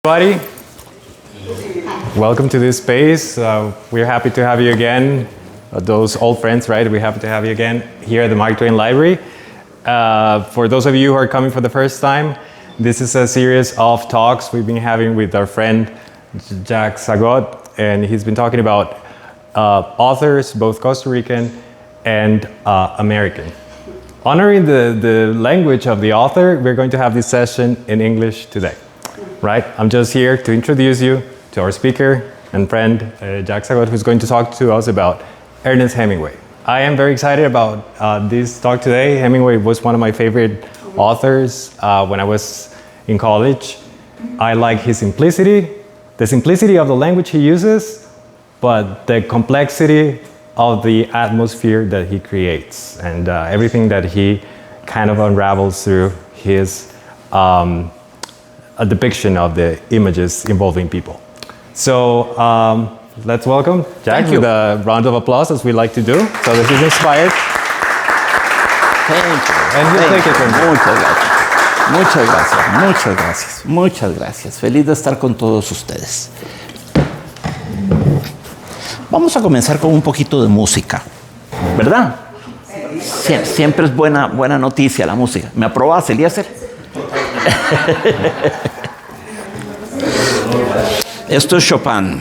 Everybody, welcome to this space. We're happy to have you again. Those old friends, right? We're happy to have you again here at the Mark Twain Library. For those of you who are coming for the first time, this is a series of talks we've been having with our friend Jack Sagot, and he's been talking about authors, both Costa Rican and American. Honoring the language of the author, we're going to have this session in English today. Right? I'm just here to introduce you to our speaker and friend, Jack Sagot, who's going to talk to us about Ernest Hemingway. I am very excited about this talk today. Hemingway was one of my favorite authors when I was in college. I like his simplicity, the simplicity of the language he uses, but the complexity of the atmosphere that he creates and everything that he kind of unravels through his a depiction of the images involving people. So let's welcome Jack with a round of applause, as we like to do, so that he's inspired. Thank you. And he'll take it from here. Muchas gracias. Feliz de estar con todos ustedes. Vamos a comenzar con un poquito de música, ¿verdad? Siempre es buena noticia la música. ¿Me aprobas, Eliezer? Esto es Chopin.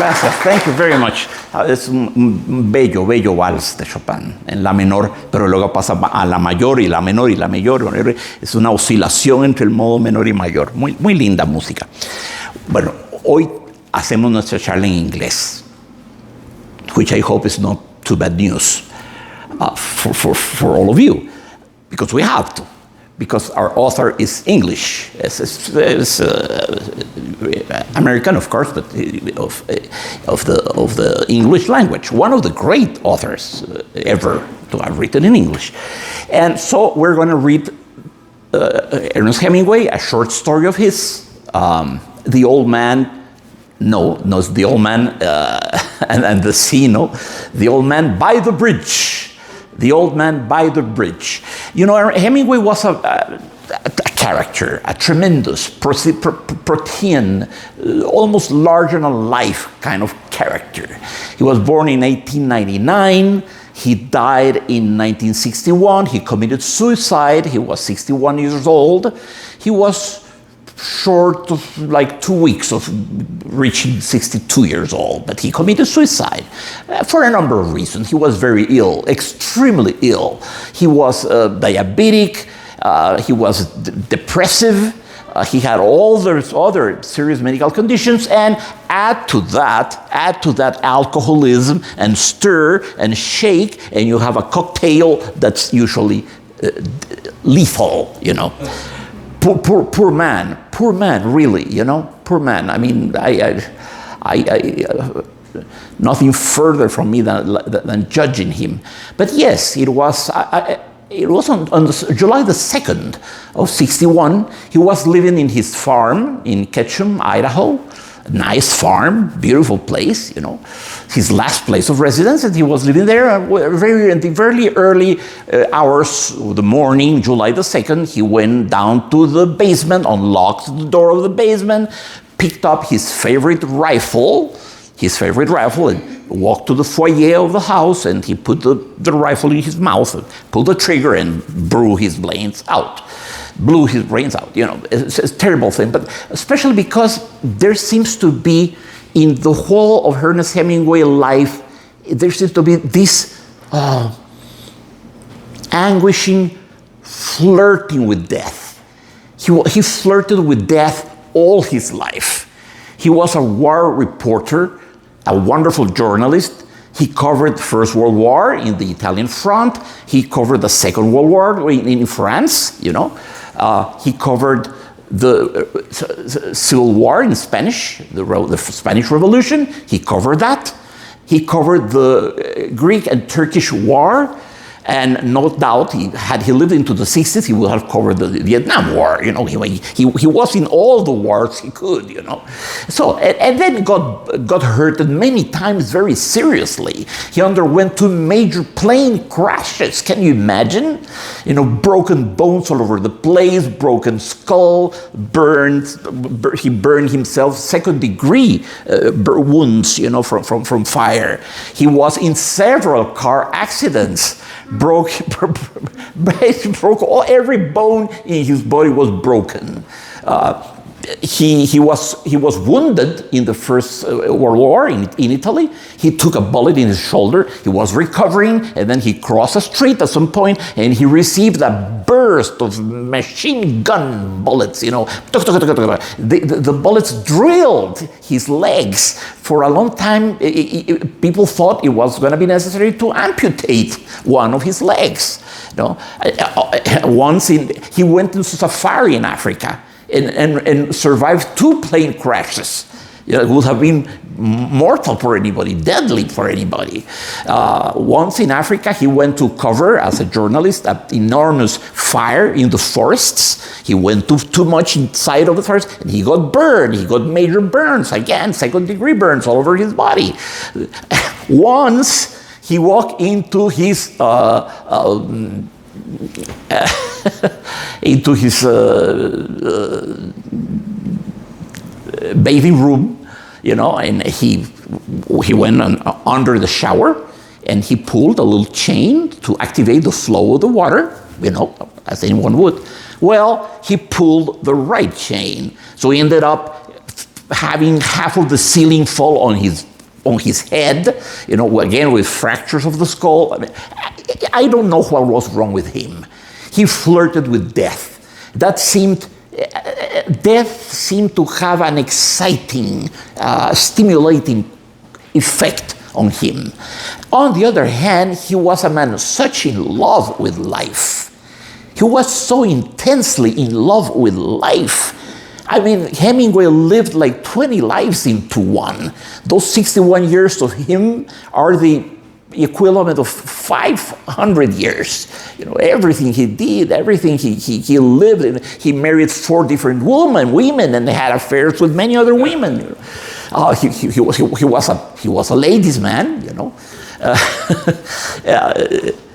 Gracias. Thank you very much. Es un bello, bello vals de Chopin en la menor, pero luego pasa a la mayor y la menor y la mayor. Es una oscilación entre el modo menor y mayor. Muy, muy linda música. Bueno, hoy hacemos nuestra charla en inglés, which I hope is not too bad news for all of you, because we have to. Because our author is English, is American, of course, but of the English language. One of the great authors ever to have written in English. And so we're going to read Ernest Hemingway, a short story of his, The Old Man. No, it's The Old Man and the Sea, no. The Old Man by the Bridge. The Old Man by the Bridge. You know, Hemingway was a character, a tremendous, protean, almost larger-than-life kind of character. He was born in 1899. He died in 1961. He committed suicide. He was 61 years old. He was short of like 2 weeks of reaching 62 years old, but he committed suicide for a number of reasons. He was very ill, extremely ill. He was diabetic, he was depressive, he had all those other serious medical conditions, and add to that alcoholism and stir and shake, and you have a cocktail that's usually lethal, you know. Poor man, really, you know, poor man. I mean, I nothing further from me than judging him. But yes, it was on July the 2nd of 61. He was living in his farm in Ketchum, Idaho. Nice farm, beautiful place, you know, his last place of residence, and he was living there in the very early hours of the morning, July the 2nd. He went down to the basement, unlocked the door of the basement, picked up his favorite rifle, and walked to the foyer of the house, and he put the rifle in his mouth, and pulled the trigger, and blew his brains out. You know, it's a terrible thing, but especially because there seems to be, in the whole of Ernest Hemingway life, there seems to be this anguishing flirting with death. He flirted with death all his life. He was a war reporter, a wonderful journalist. He covered the First World War in the Italian front. He covered the Second World War in France, you know. He covered the Civil War in Spanish, the Spanish Revolution. He covered that. He covered the Greek and Turkish War. And no doubt, had he lived into the 60s, he would have covered the Vietnam War. You know, he was in all the wars he could. You know, so and then got hurt many times very seriously. He underwent 2 major plane crashes. Can you imagine? You know, broken bones all over the place, broken skull, burns. He burned himself, second-degree wounds. You know, from fire. He was in several car accidents. Every bone in his body was broken. He was wounded in the First World War in Italy. He took a bullet in his shoulder. He was recovering, and then he crossed a street at some point, and he received a burst of machine gun bullets. You know, the bullets drilled his legs. For a long time, people thought it was going to be necessary to amputate one of his legs. You know, he went into safari in Africa. And survived 2 plane crashes. You know, it would have been mortal for anybody, deadly for anybody. Once in Africa, he went to cover, as a journalist, an enormous fire in the forests. He went too much inside of the forest, and he got burned. He got major burns, again, second-degree burns all over his body. Once, he walked into his bathing room, you know, and he went under the shower, and he pulled a little chain to activate the flow of the water, you know, as anyone would. Well, he pulled the right chain, so he ended up having half of the ceiling fall on his on his head, again with fractures of the skull. I mean, I don't know what was wrong with him. He flirted with death. Death seemed to have an exciting, stimulating effect on him. On the other hand, he was a man such in love with life. He was so intensely in love with life. I mean, Hemingway lived like 20 lives into one. Those 61 years of him are the equivalent of 500 years. Everything he did, everything he lived in. He married 4 different women, and they had affairs with many other women. He was a ladies' man.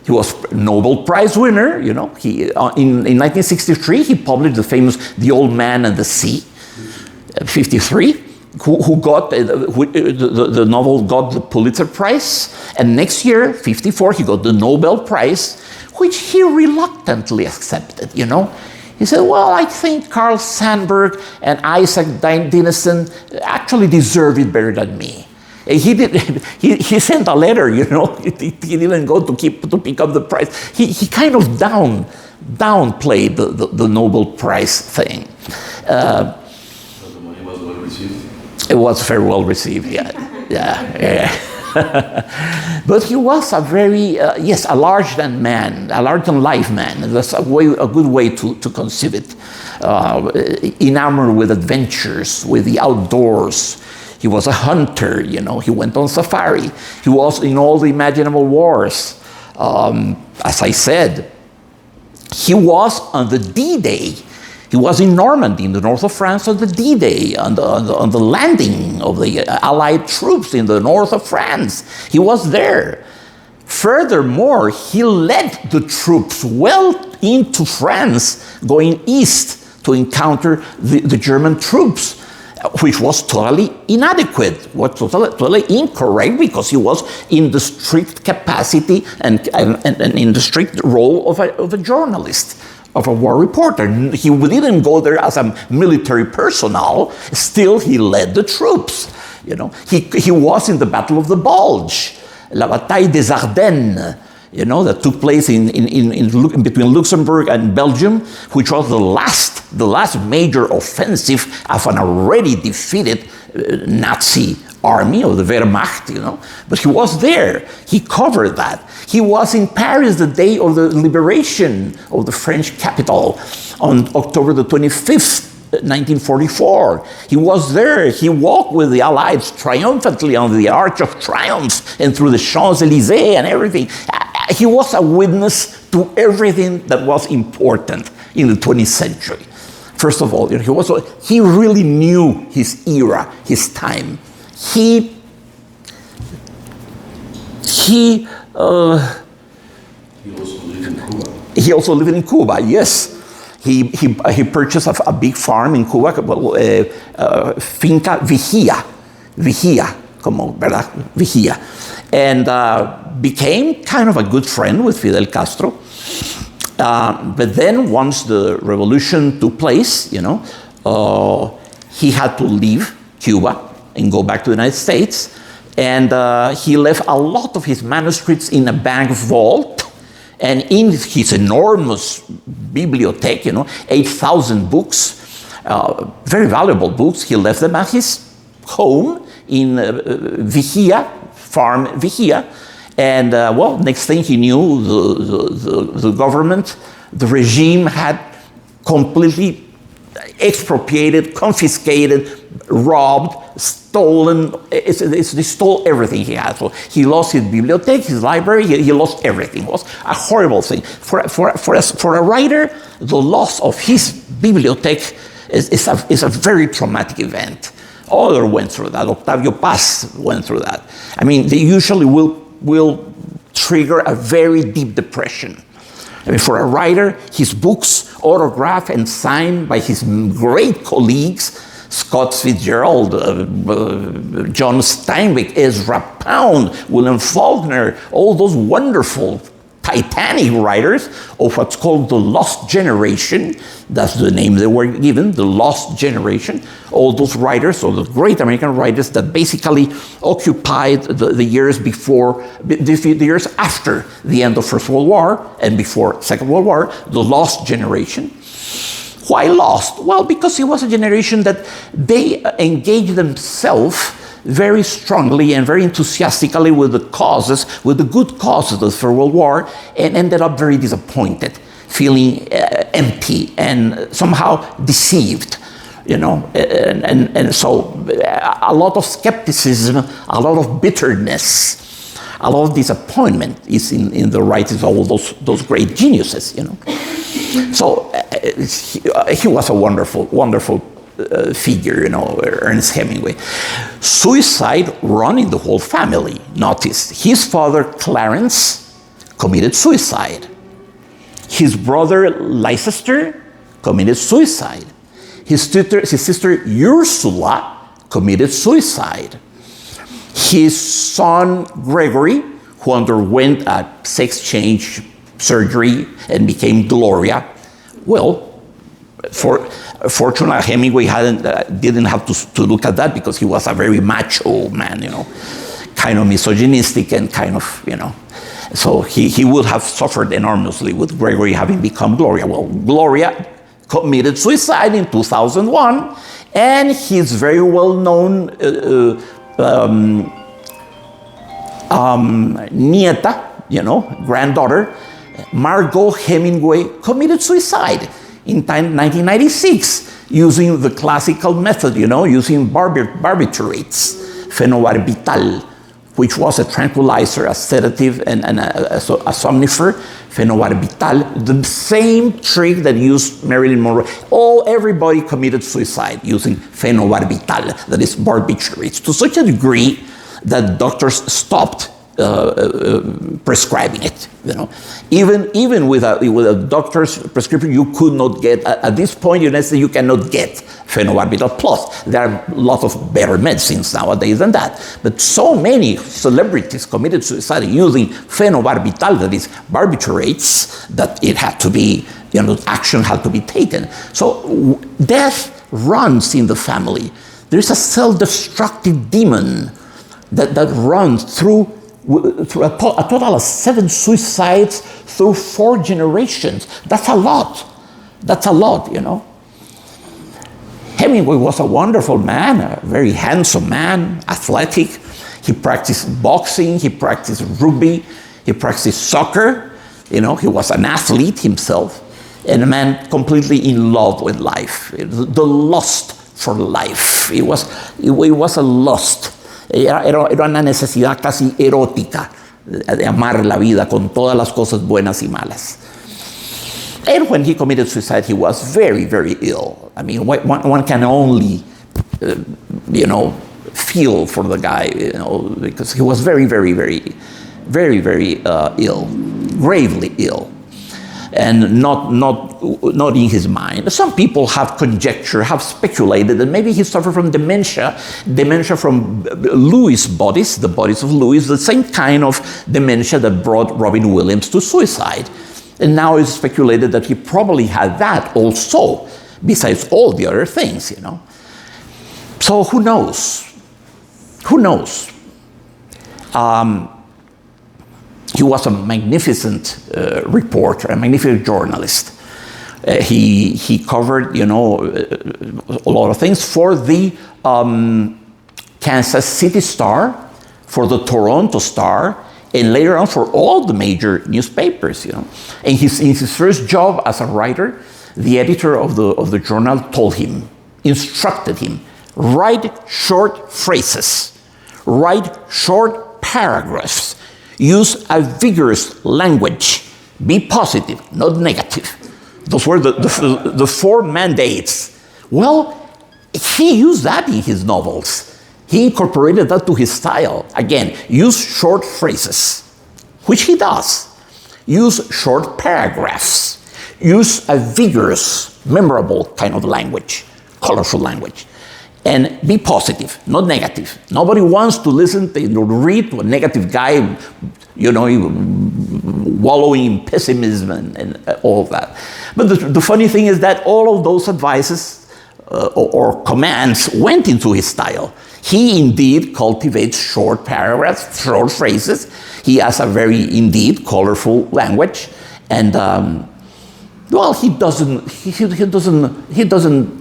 He was Nobel Prize winner. In 1963 he published the famous *The Old Man and the Sea*. 53. Who got the novel got the Pulitzer Prize, and next year, 54, he got the Nobel Prize, which he reluctantly accepted. He said, "Well, I think Carl Sandburg and Isaac Dinesen actually deserve it better than me." And he sent a letter. He didn't go to pick up the prize. He kind of downplayed the Nobel Prize thing. It was very well received, yeah. But he was a very, a large-than-life man. That's a good way to conceive it. Enamored with adventures, with the outdoors. He was a hunter, he went on safari. He was in all the imaginable wars. As I said, he was on the D-Day. He was in Normandy, in the north of France, on the D-Day, on the landing of the Allied troops in the north of France. He was there. Furthermore, he led the troops well into France, going east to encounter the German troops, which was totally inadequate, was totally incorrect, because he was in the strict capacity and in the strict role of a journalist, of a war reporter. He didn't go there as a military personnel. Still, he led the troops. He was in the Battle of the Bulge, La Bataille des Ardennes, that took place in between Luxembourg and Belgium, which was the last major offensive of an already defeated Nazi army, of the Wehrmacht, But he was there. He covered that. He was in Paris the day of the liberation of the French capital on October the 25th, 1944. He was there. He walked with the Allies triumphantly on the Arch of Triumph and through the Champs-Élysées and everything. He was a witness to everything that was important in the 20th century. First of all, he really knew his era, his time. He also lived in Cuba, yes. He purchased a big farm in Cuba, Finca Vigía, and became kind of a good friend with Fidel Castro. But then once the revolution took place, he had to leave Cuba and go back to the United States. And he left a lot of his manuscripts in a bank vault. And in his enormous bibliothèque, 8,000 books, very valuable books, he left them at his home in farm Vigía. And next thing he knew, the government, the regime had completely expropriated, confiscated, robbed, stolen. They stole everything he had. So he lost his bibliothèque, his library. He lost everything. It was a horrible thing for a writer. The loss of his bibliothèque is a very traumatic event. Others went through that. Octavio Paz went through that. I mean, they usually will trigger a very deep depression. I mean, for a writer, his books, autographed and signed by his great colleagues, Scott Fitzgerald, John Steinbeck, Ezra Pound, William Faulkner, all those wonderful, titanic writers of what's called the lost generation. That's the name they were given, the lost generation. All those writers, all the great American writers that basically occupied the years before, the years after the end of First World War and before Second World War, the lost generation. Why lost? Well, because it was a generation that they engaged themselves very strongly and very enthusiastically with the causes, with the good causes of the First World War, and ended up very disappointed, feeling empty and somehow deceived, and so a lot of skepticism, a lot of bitterness, a lot of disappointment is in the writings of all those great geniuses, So he was a wonderful figure, Ernest Hemingway. Suicide running the whole family. Notice, his father, Clarence, committed suicide. His brother, Leicester, committed suicide. His sister, Ursula, committed suicide. His son, Gregory, who underwent a sex change surgery and became Gloria, well, fortunately, Hemingway didn't have to look at that because he was a very macho man, kind of misogynistic and kind of, So he would have suffered enormously with Gregory having become Gloria. Well, Gloria committed suicide in 2001, and his very well-known nieta, granddaughter, Margot Hemingway, committed suicide in 1996 using the classical method, using barbiturates, phenobarbital, which was a tranquilizer, a sedative, and a somnifer, phenobarbital, the same trick that used Marilyn Monroe. Everybody committed suicide using phenobarbital, that is barbiturates, to such a degree that doctors stopped prescribing it. Even with a doctor's prescription, you could not get at this point. You cannot get phenobarbital plus. There are a lot of better medicines nowadays than that. But so many celebrities committed suicide using phenobarbital, that is barbiturates, that it had to be, action had to be taken. So death runs in the family. There is a self-destructive demon that runs through a total of 7 suicides through 4 generations. That's a lot. Hemingway was a wonderful man, a very handsome man, athletic. He practiced boxing, he practiced rugby, he practiced soccer. He was an athlete himself, and a man completely in love with life. The lust for life. It was a lust. Era una necesidad casi erótica de amar la vida con todas las cosas buenas y malas. And when he committed suicide, he was very, very ill. I mean, one can only, feel for the guy, because he was very, very, very, very, very ill, gravely ill. And not in his mind. Some people have conjectured, have speculated that maybe he suffered from dementia from Lewis's bodies, the bodies of Lewis, the same kind of dementia that brought Robin Williams to suicide. And now it's speculated that he probably had that also, besides all the other things, So who knows? He was a magnificent reporter, a magnificent journalist. He covered, a lot of things for the Kansas City Star, for the Toronto Star, and later on for all the major newspapers. And in his first job as a writer, the editor of the journal instructed him, write short phrases, write short paragraphs. Use a vigorous language. Be positive, not negative. Those were the 4 mandates. Well, he used that in his novels. He incorporated that to his style. Again, use short phrases, which he does. Use short paragraphs. Use a vigorous, memorable kind of language, colorful language. And be positive, not negative. Nobody wants to listen to read to a negative guy, wallowing in pessimism and all of that. But the funny thing is that all of those advices or commands went into his style. He indeed cultivates short paragraphs, short phrases. He has a very, indeed, colorful language. And, well, he doesn't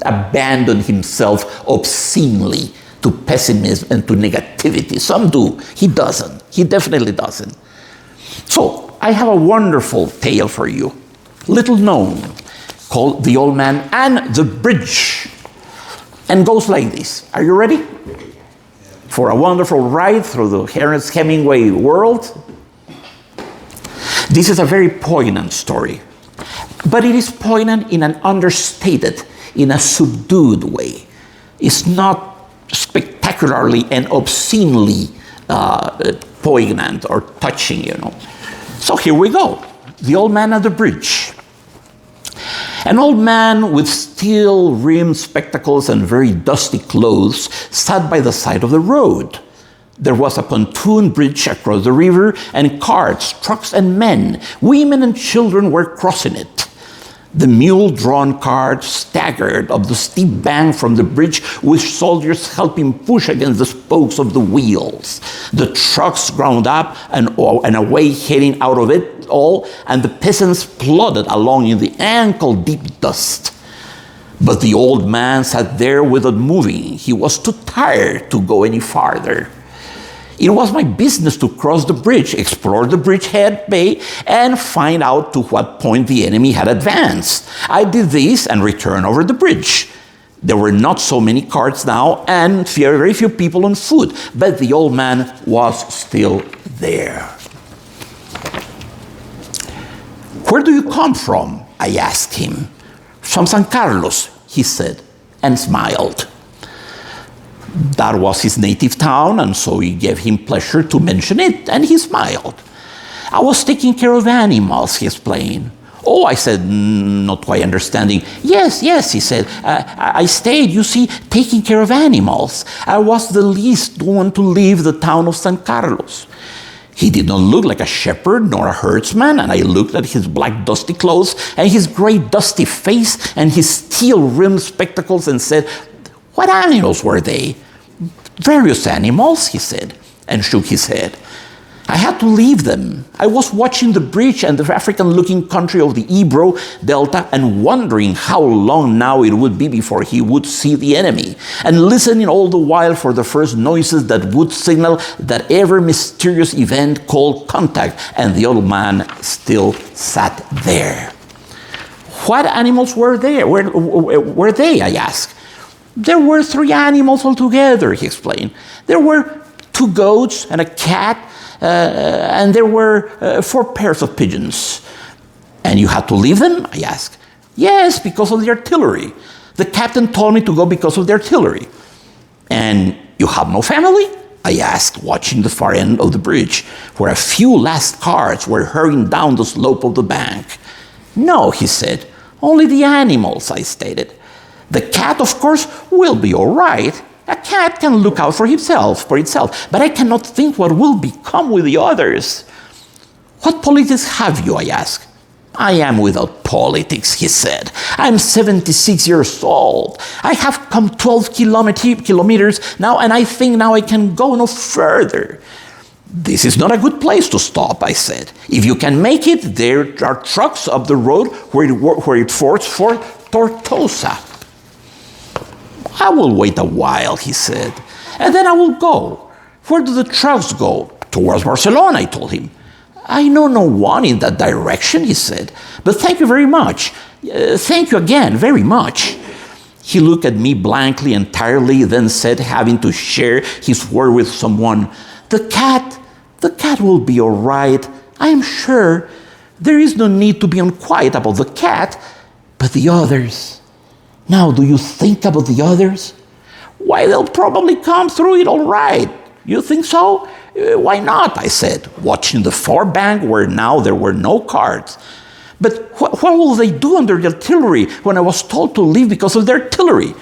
abandon himself obscenely to pessimism and to negativity. Some do. He doesn't. He definitely doesn't. So, I have a wonderful tale for you, little known, called The Old Man and the Bridge, and goes like this. Are you ready for a wonderful ride through the Ernest Hemingway world? This is a very poignant story, but it is poignant in an understated, in a subdued way. It's not spectacularly and obscenely poignant or touching, you know. So here we go. The Old Man at the Bridge. An old man with steel-rimmed spectacles and very dusty clothes sat by the side of the road. There was a pontoon bridge across the river, and carts, trucks, and men, women and children were crossing it. The mule-drawn cart staggered up the steep bank from the bridge, with soldiers helping push against the spokes of the wheels. The trucks ground up and away, heading out of it all, and the peasants plodded along in the ankle-deep dust. But the old man sat there without moving. He was too tired to go any farther. It was my business to cross the bridge, explore the bridgehead bay, and find out to what point the enemy had advanced. I did this and returned over the bridge. There were not so many carts now, and very few people on foot, but the old man was still there. "Where do you come from?" I asked him. "From San Carlos," he said, and smiled. That was his native town, and so it gave him pleasure to mention it, and he smiled. "I was taking care of animals," he explained. "Oh," I said, not quite understanding. Yes, he said. I stayed, you see, taking care of animals. I was the least one to leave the town of San Carlos." He did not look like a shepherd nor a herdsman, and I looked at his black dusty clothes and his gray dusty face and his steel-rimmed spectacles and said, "What animals were they?" "Various animals," he said, and shook his head. "I had to leave them. I was watching the bridge and the African-looking country of the Ebro Delta and wondering how long now it would be before he would see the enemy, and listening all the while for the first noises that would signal that ever mysterious event called contact," and the old man still sat there. "What animals were there? Were they?" I asked. "There were 3 animals altogether," he explained. "There were 2 goats and a cat, and there were 4 pairs of pigeons." "And you had to leave them?" I asked. "Yes, because of the artillery. The captain told me to go because of the artillery." "And you have no family?" I asked, watching the far end of the bridge, where a few last carts were hurrying down the slope of the bank. "No," he said. "Only the animals," I stated. "The cat, of course, will be all right. A cat can look out for itself, but I cannot think what will become with the others." "What politics have you?" I asked. "I am without politics," he said. "I'm 76 years old. I have come 12 kilometers now, and I think now I can go no further." "This is not a good place to stop," I said. "If you can make it, there are trucks up the road where it forks for Tortosa." "I will wait a while," he said, "and then I will go." "Where do the trucks go?" "Towards Barcelona," I told him. "I know no one in that direction," he said, "but thank you very much. Thank you again very much." He looked at me blankly and tiredly, then said, having to share his word with someone, the cat will be all right, I am sure. There is no need to be unquiet about the cat, but the others. Now, do you think about the others? Why, they'll probably come through it all right. You think so? Why not?" I said, watching the far bank where now there were no carts. "But what will they do under the artillery when I was told to leave because of the artillery?"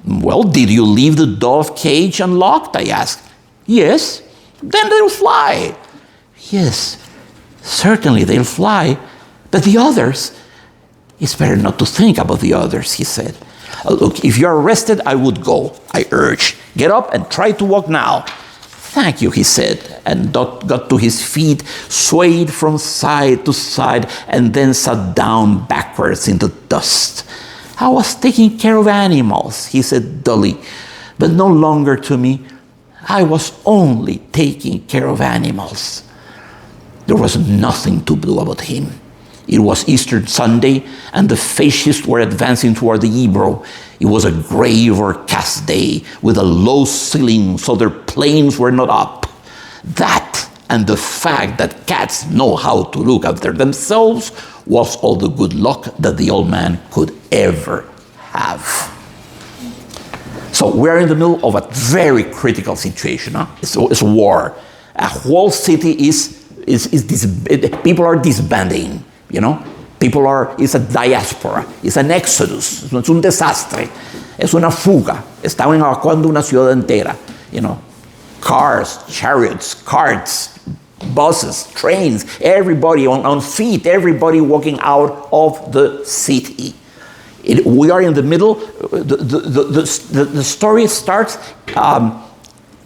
"Well, did you leave the dove cage unlocked?" I asked. "Yes." "Then they'll fly." "Yes, Certainly they'll fly, but the others, it's better not to think about the others, he said. Look, if you're arrested, I would go, I urge. Get up and try to walk now. Thank you, he said, and got to his feet, swayed from side to side, and then sat down backwards in the dust. I was taking care of animals, he said dully, but no longer to me. I was only taking care of animals. There was nothing to do about him. It was Easter Sunday, and the fascists were advancing toward the Ebro. It was a gray overcast day with a low ceiling, so their planes were not up. That and the fact that cats know how to look after themselves was all the good luck that the old man could ever have. So we're in the middle of a very critical situation. Huh? It's war. A whole city people are disbanding. You know, it's a diaspora, it's an exodus, es un desastre, es una fuga. Estaban evacuando una ciudad entera. You know, cars, chariots, carts, buses, trains, everybody on feet, everybody walking out of the city. We are in the middle. The story starts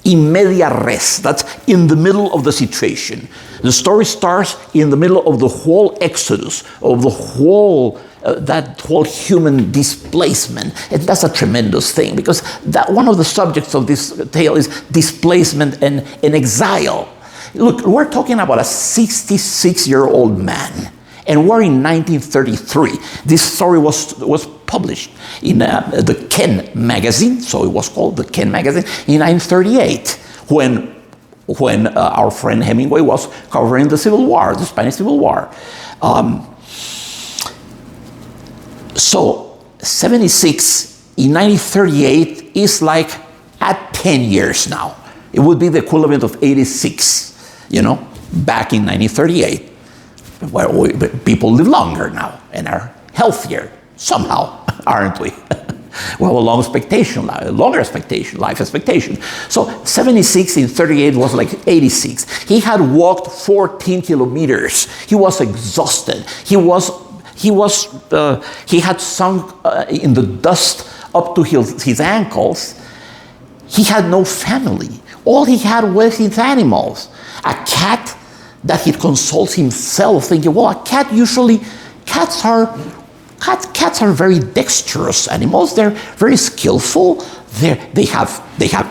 in media res. That's in the middle of the situation. The story starts in the middle of the whole exodus, of the whole that whole human displacement. And that's a tremendous thing, because that one of the subjects of this tale is displacement and exile. Look, we're talking about a 66-year-old man, and we're in 1933. This story was published in the Ken magazine, so it was called the Ken magazine, in 1938, when our friend Hemingway was covering the Civil War, the Spanish Civil War. So 76 in 1938 is like at 10 years now. It would be the equivalent of 86, you know, back in 1938. Where people live longer now and are healthier somehow, aren't we? We have a longer life expectation. So 76 in 38 was like 86. He had walked 14 kilometers. He was exhausted. He had sunk in the dust up to his ankles. He had no family. All he had was his animals. A cat that he consoles himself, thinking, well, cats are very dexterous animals. They're very skillful. They have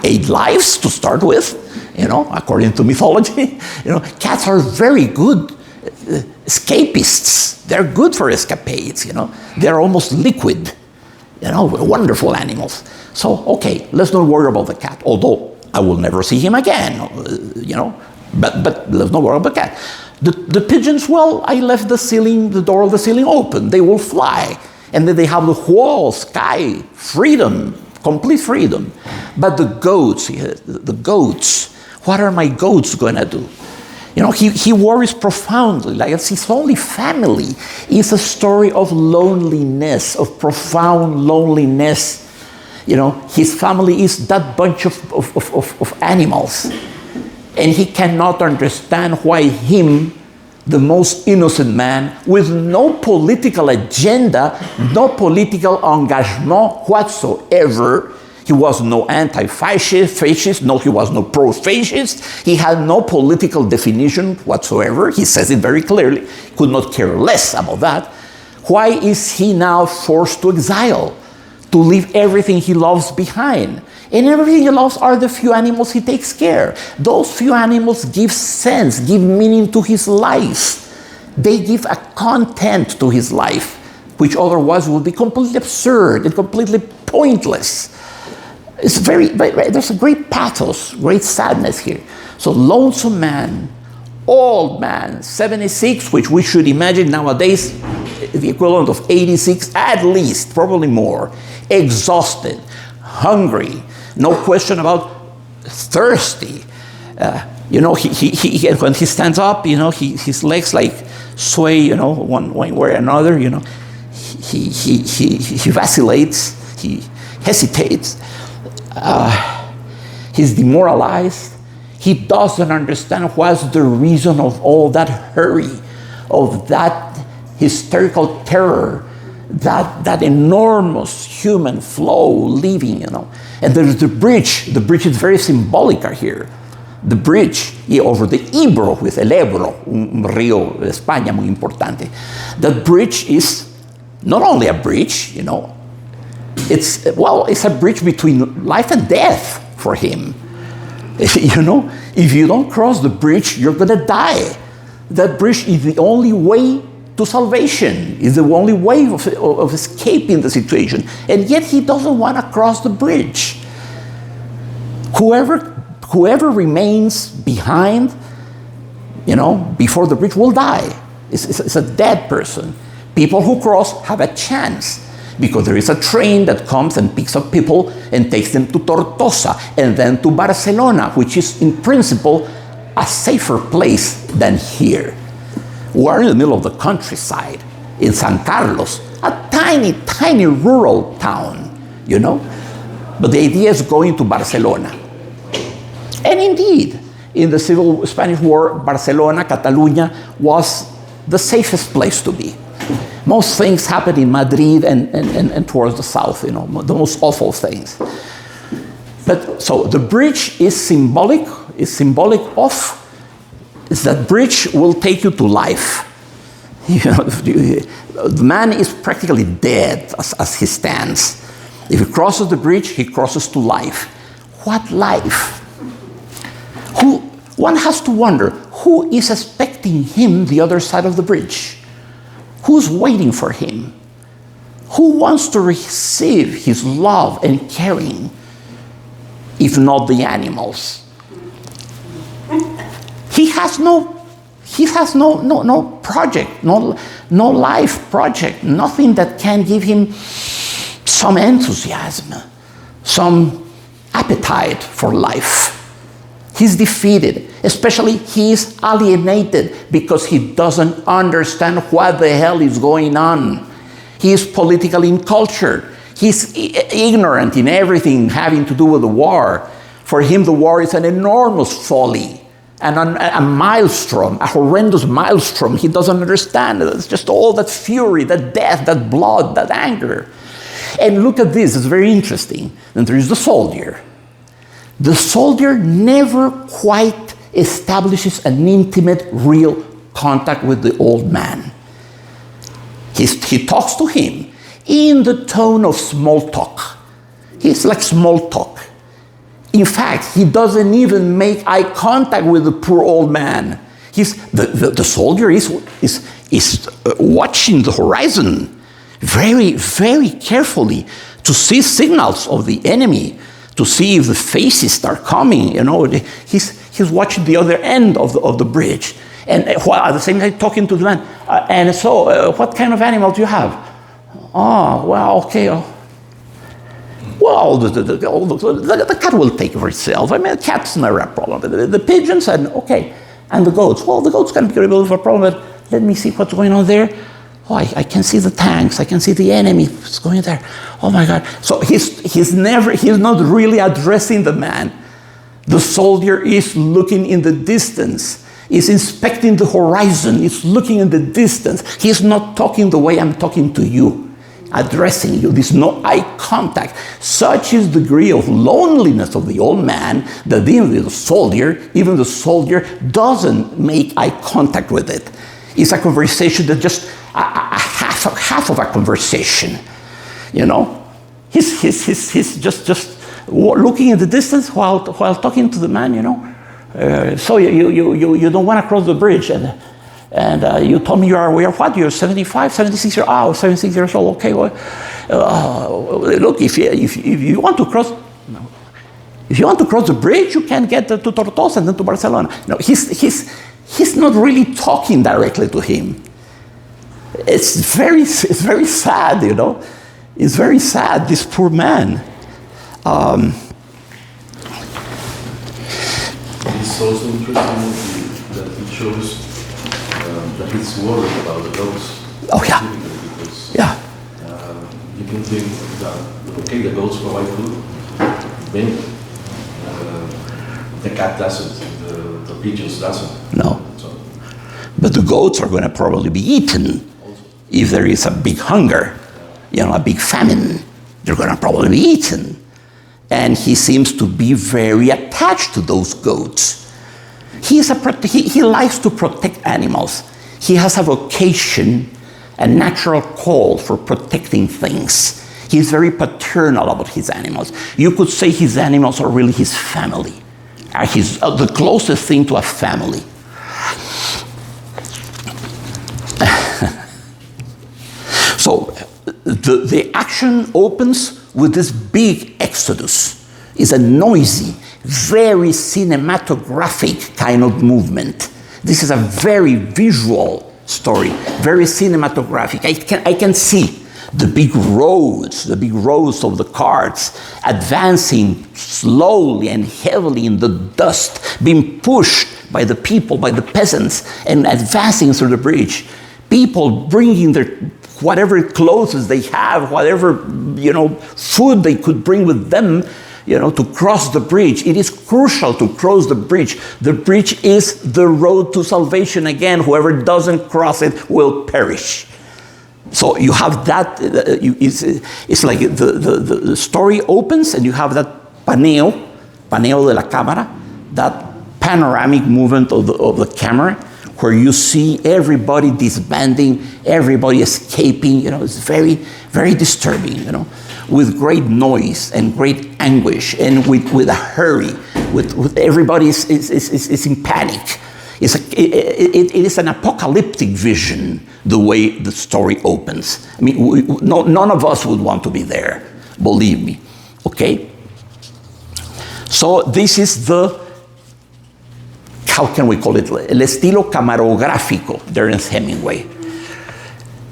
8 lives to start with, you know, according to mythology. You know, cats are very good escapists. They're good for escapades, you know. They're almost liquid, you know, wonderful animals. So, okay, let's not worry about the cat, although I will never see him again, you know. But let's not worry about that. The pigeons, well, I left the door of the ceiling open. They will fly. And then they have the whole sky, freedom, complete freedom. But the goats, what are my goats going to do? You know, he worries profoundly, like it's his only family. It's a story of loneliness, of profound loneliness. You know, his family is that bunch of animals. And he cannot understand why him, the most innocent man, with no political agenda, no political engagement whatsoever. He was no anti-fascist, no, he was no pro-fascist. He had no political definition whatsoever. He says it very clearly. Could not care less about that. Why is he now forced to exile, to leave everything he loves behind? And everything he loves are the few animals he takes care. Those few animals give sense, give meaning to his life. They give a content to his life, which otherwise would be completely absurd and completely pointless. It's there's a great pathos, great sadness here. So lonesome man, old man, 76, which we should imagine nowadays the equivalent of 86, at least, probably more, exhausted, hungry, no question about thirsty. You know, he when he stands up, you know, his legs like sway, you know, one way or another. You know, he vacillates, he hesitates. He's demoralized. He doesn't understand what's the reason of all that hurry, of that hysterical terror, that enormous human flow living, And there's the bridge. The bridge is very symbolic here. The bridge over the Ebro, with el Ebro, un río de España muy importante. That bridge is not only a bridge, it's a bridge between life and death for him. If you don't cross the bridge, you're going to die. That bridge is the only way to salvation, is the only way of escaping the situation. And yet he doesn't want to cross the bridge. Whoever remains behind, before the bridge will die. It's a dead person. People who cross have a chance, because there is a train that comes and picks up people and takes them to Tortosa and then to Barcelona, which is in principle a safer place than here. We're in the middle of the countryside in San Carlos, a tiny, tiny rural town, But the idea is going to Barcelona. And indeed, in the Civil Spanish War, Barcelona, Catalunya, was the safest place to be. Most things happened in Madrid and towards the south, the most awful things. But so the bridge is symbolic of, that bridge will take you to life. The man is practically dead as he stands. If he crosses the bridge, he crosses to life. What life? One has to wonder, who is expecting him the other side of the bridge? Who's waiting for him? Who wants to receive his love and caring, if not the animals? He has no project, no life project, nothing that can give him some enthusiasm, some appetite for life. He's defeated. Especially, he is alienated because he doesn't understand what the hell is going on. He is politically incultured. He's ignorant in everything having to do with the war. For him, the war is an enormous folly and a maelstrom, a horrendous maelstrom. He doesn't understand. It's just all that fury, that death, that blood, that anger. And look at this, it's very interesting. Then there is the soldier. The soldier never quite establishes an intimate, real contact with the old man. He talks to him in the tone of small talk. It's like small talk. In fact, he doesn't even make eye contact with the poor old man. The soldier is watching the horizon very, very carefully to see signals of the enemy, to see if the faces start coming. He's watching the other end of the bridge, and while at the same time talking to the man. And so, what kind of animal do you have? Oh, well, okay. Well, the cat will take care of itself. I mean, cat's never a problem. The pigeons, and okay, and the goats. Well, the goats can be a bit of a problem, but let me see what's going on there. Oh, I can see the tanks. I can see the enemy. It's going there. Oh my God! So he's not really addressing the man. The soldier is looking in the distance. He's inspecting the horizon. He's looking in the distance. He's not talking the way I'm talking to you, addressing you. There's no eye contact. Such is the degree of loneliness of the old man that even the soldier doesn't make eye contact with it. It's a conversation that just half of a conversation, He's just looking in the distance while talking to the man, So you don't want to cross the bridge, and you told me you are what? You're 75, 76 years old. 76 years old. Okay, well, look, if you want to cross. If you want to cross the bridge, you can get to Tortosa and then to Barcelona. No, he's not really talking directly to him. It's very sad, It's very sad, this poor man. It's also interesting that he shows that he's worried about the goats. Oh, yeah. Because you can think that, okay, the goats provide food, then The cat doesn't, the pigeons doesn't. No. So, But the goats are going to probably be eaten if there is a big hunger, a big famine. They're going to probably be eaten. And he seems to be very attached to those goats. He likes to protect animals. He has a vocation, a natural call for protecting things. He's very paternal about his animals. You could say his animals are really his family. He's the closest thing to a family. So the action opens with this big exodus. It's a noisy, very cinematographic kind of movement. This is a very visual story, very cinematographic. I can see the big roads of the carts advancing slowly and heavily in the dust, being pushed by the people, by the peasants, and advancing through the bridge. People bringing their whatever clothes they have, whatever food they could bring with them, to cross the bridge. It is crucial to cross the bridge. The bridge is the road to salvation again. Whoever doesn't cross it will perish. So you have that, it's like the story opens and you have that paneo de la cámara, that panoramic movement of the camera, where you see everybody disbanding, everybody escaping. It's very, very disturbing, with great noise and great anguish and with a hurry, with everybody is in panic. It is an apocalyptic vision, the way the story opens. I mean, none of us would want to be there, believe me, okay? So this is how can we call it? El estilo camarográfico de Ernest Hemingway.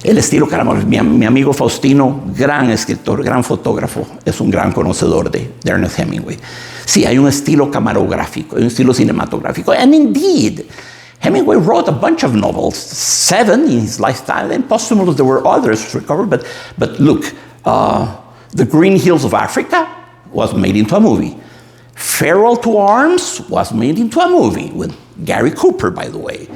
El estilo camarográfico. Mi amigo Faustino, gran escritor, gran fotógrafo, es un gran conocedor de Ernest Hemingway. Sí, hay un estilo camarográfico, un estilo cinematográfico. And indeed, Hemingway wrote a bunch of novels, 7 in his lifetime, and posthumously there were others recovered. But look, The Green Hills of Africa was made into a movie. Farewell to Arms was made into a movie with Gary Cooper, by the way.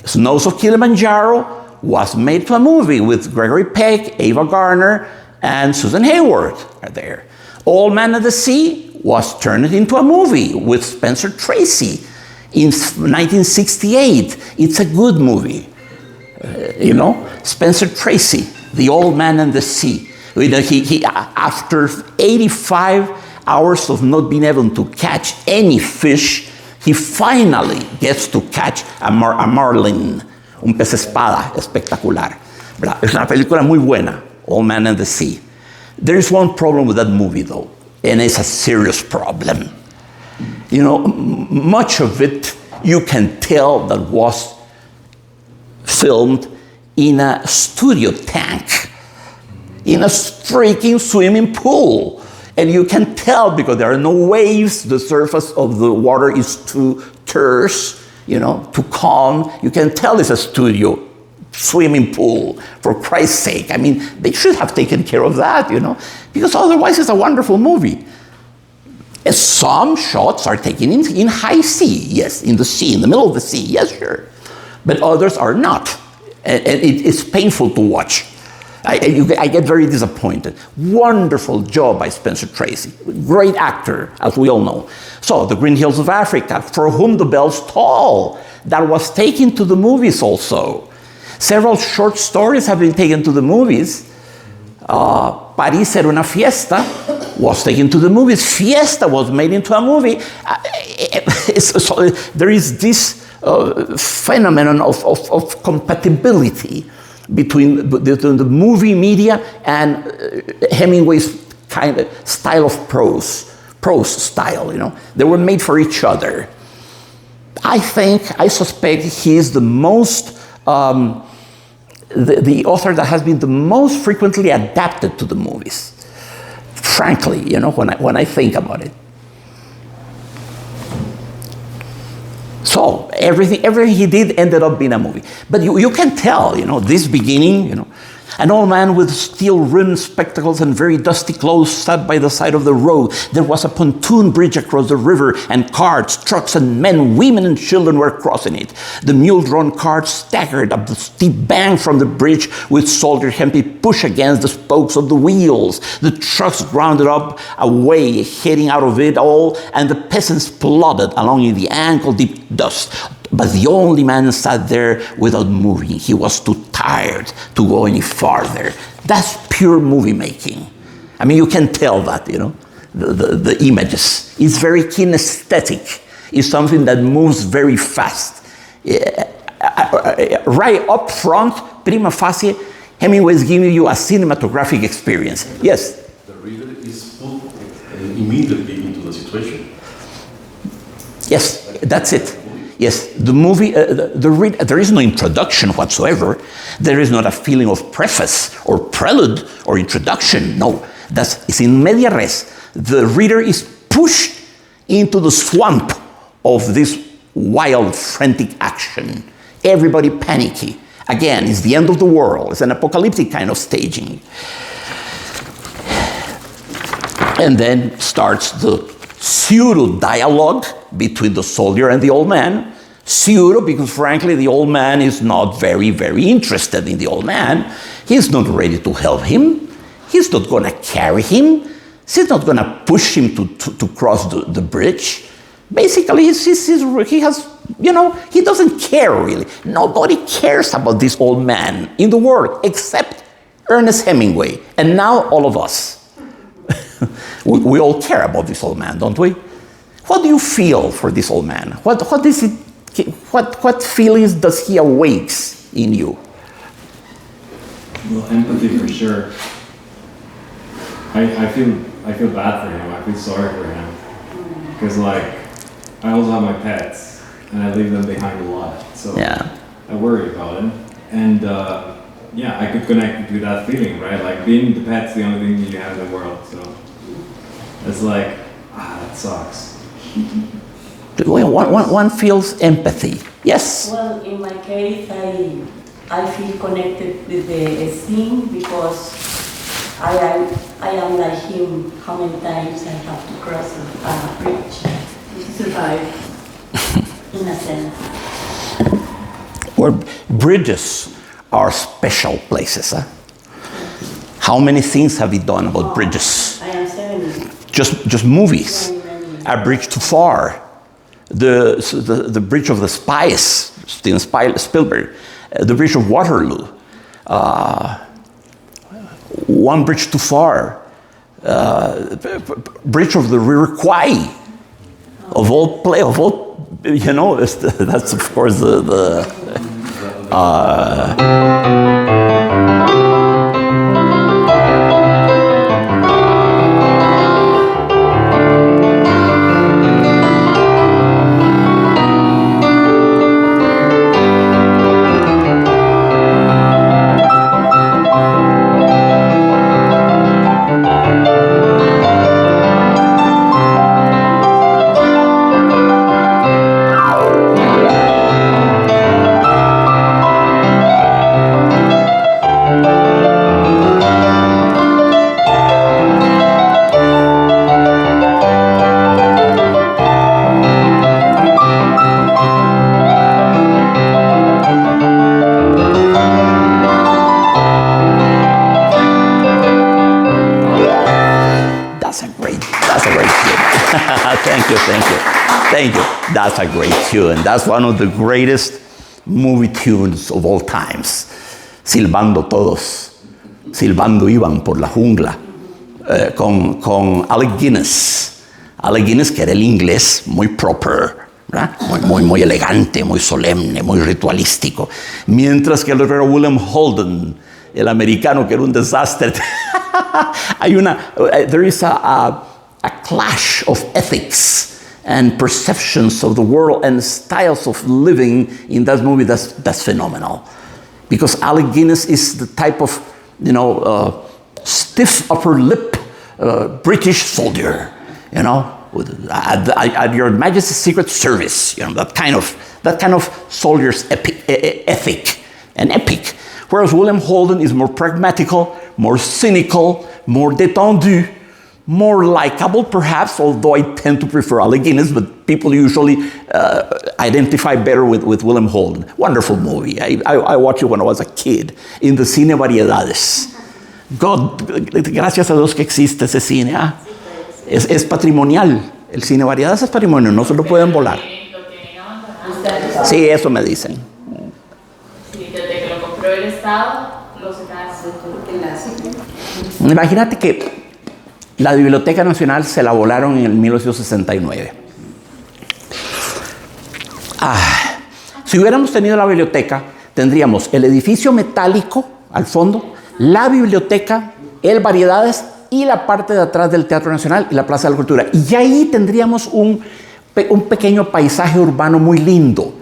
Snows of Kilimanjaro was made to a movie with Gregory Peck, Ava Gardner, and Susan Hayward are there. Old Man of the Sea was turned into a movie with Spencer Tracy in 1968. It's a good movie. Spencer Tracy, The Old Man and the Sea. He after 85 hours of not being able to catch any fish, he finally gets to catch a marlin, un pez espada espectacular. Es una película muy buena, Old Man and the Sea. There is one problem with that movie, though, and it's a serious problem. Much of it you can tell that was filmed in a studio tank, in a freaking swimming pool. And you can tell because there are no waves, the surface of the water is too terse, too calm. You can tell it's a studio swimming pool, for Christ's sake. I mean, they should have taken care of that, because otherwise it's a wonderful movie. And some shots are taken in high sea, yes, in the sea, in the middle of the sea, yes, sure. But others are not. And it's painful to watch. I get very disappointed. Wonderful job by Spencer Tracy. Great actor, as we all know. So, The Green Hills of Africa, For Whom the Bells Toll, that was taken to the movies also. Several short stories have been taken to the movies. París era una fiesta was taken to the movies. Fiesta was made into a movie. There is this phenomenon of compatibility between the movie media and Hemingway's kind of style of prose style, They were made for each other. I suspect he is the most, the author that has been the most frequently adapted to the movies. Frankly, when I think about it. So everything he did ended up being a movie. But you can tell, this beginning, An old man with steel-rimmed spectacles and very dusty clothes sat by the side of the road. There was a pontoon bridge across the river, and carts, trucks, and men, women, and children were crossing it. The mule-drawn carts staggered up the steep bank from the bridge with soldiers helping push against the spokes of the wheels. The trucks grounded up away, heading out of it all, and the peasants plodded along in the ankle-deep dust. But the only man sat there without moving. He was too tired to go any farther. That's pure movie making. I mean, you can tell that, you know, the images. It's very kinesthetic. It's something that moves very fast. Right up front, prima facie, Hemingway is giving you a cinematographic experience. Yes? The reader is put immediately into the situation. Yes, that's it. Yes, the movie, there is no introduction whatsoever. There is not a feeling of preface or prelude or introduction. No, it's in media res. The reader is pushed into the swamp of this wild, frantic action. Everybody panicky. Again, it's the end of the world. It's an apocalyptic kind of staging. And then starts the pseudo-dialogue between the soldier and the old man. Pseudo, because frankly, the old man is not very, very interested in the old man. He's not ready to help him. He's not going to carry him. He's not going to push him to cross the bridge. Basically, he has, you know, he doesn't care really. Nobody cares about this old man in the world except Ernest Hemingway. And now all of us. We all care about this old man, don't we? What do you feel for this old man? What feelings does he awakes in you? Well, empathy for sure. I feel bad for him. I feel sorry for him because, like, I also have my pets and I leave them behind a lot. So yeah. I worry about him, and yeah, I could connect to that feeling, right? Like being the pet's the only thing you have in the world. So it's like, that sucks. One feels empathy. Yes? Well, in my case, I feel connected with the scene because I am like him. How many times I have to cross a bridge to survive, in a sense. Well, bridges are special places. Huh? How many things have we done about bridges? I am 70. Just movies. A Bridge Too Far. The Bridge of the Spies, Steven Spielberg. The Bridge of Waterloo. One Bridge Too Far. Bridge of the River Kwai. Of all, you know, that's of course Thank you. That's a great tune. That's one of the greatest movie tunes of all times. Silbando todos, silbando iban por la jungla, con Alec Guinness. Alec Guinness, que era el inglés muy proper, ¿verdad? Muy elegante, muy solemne, muy ritualístico. Mientras que el era William Holden, el americano, que era un desastre. There is a clash of ethics and perceptions of the world and styles of living in that movie. That's phenomenal, because Alec Guinness is the type of, you know, stiff upper lip British soldier, you know, at Your Majesty's Secret Service, you know, that kind of soldier's ethic and epic. Whereas William Holden is more pragmatical, more cynical, more détendu, more likable perhaps, although I tend to prefer Alec Guinness, but people usually identify better with William Holden. Wonderful movie. I watched it when I was a kid in the Cine Variedades. God, gracias a Dios que existe ese cine. ¿Ah? Es patrimonial. El Cine Variedades es patrimonio, no se lo pueden volar. Sí, eso me dicen. Sí, desde que lo compró el Estado, lo sacaron. Imagínate que la Biblioteca Nacional se la volaron en el 1969. Si hubiéramos tenido la biblioteca, tendríamos el edificio metálico al fondo, la biblioteca, el Variedades y la parte de atrás del Teatro Nacional y la Plaza de la Cultura. Y ahí tendríamos un pequeño paisaje urbano muy lindo,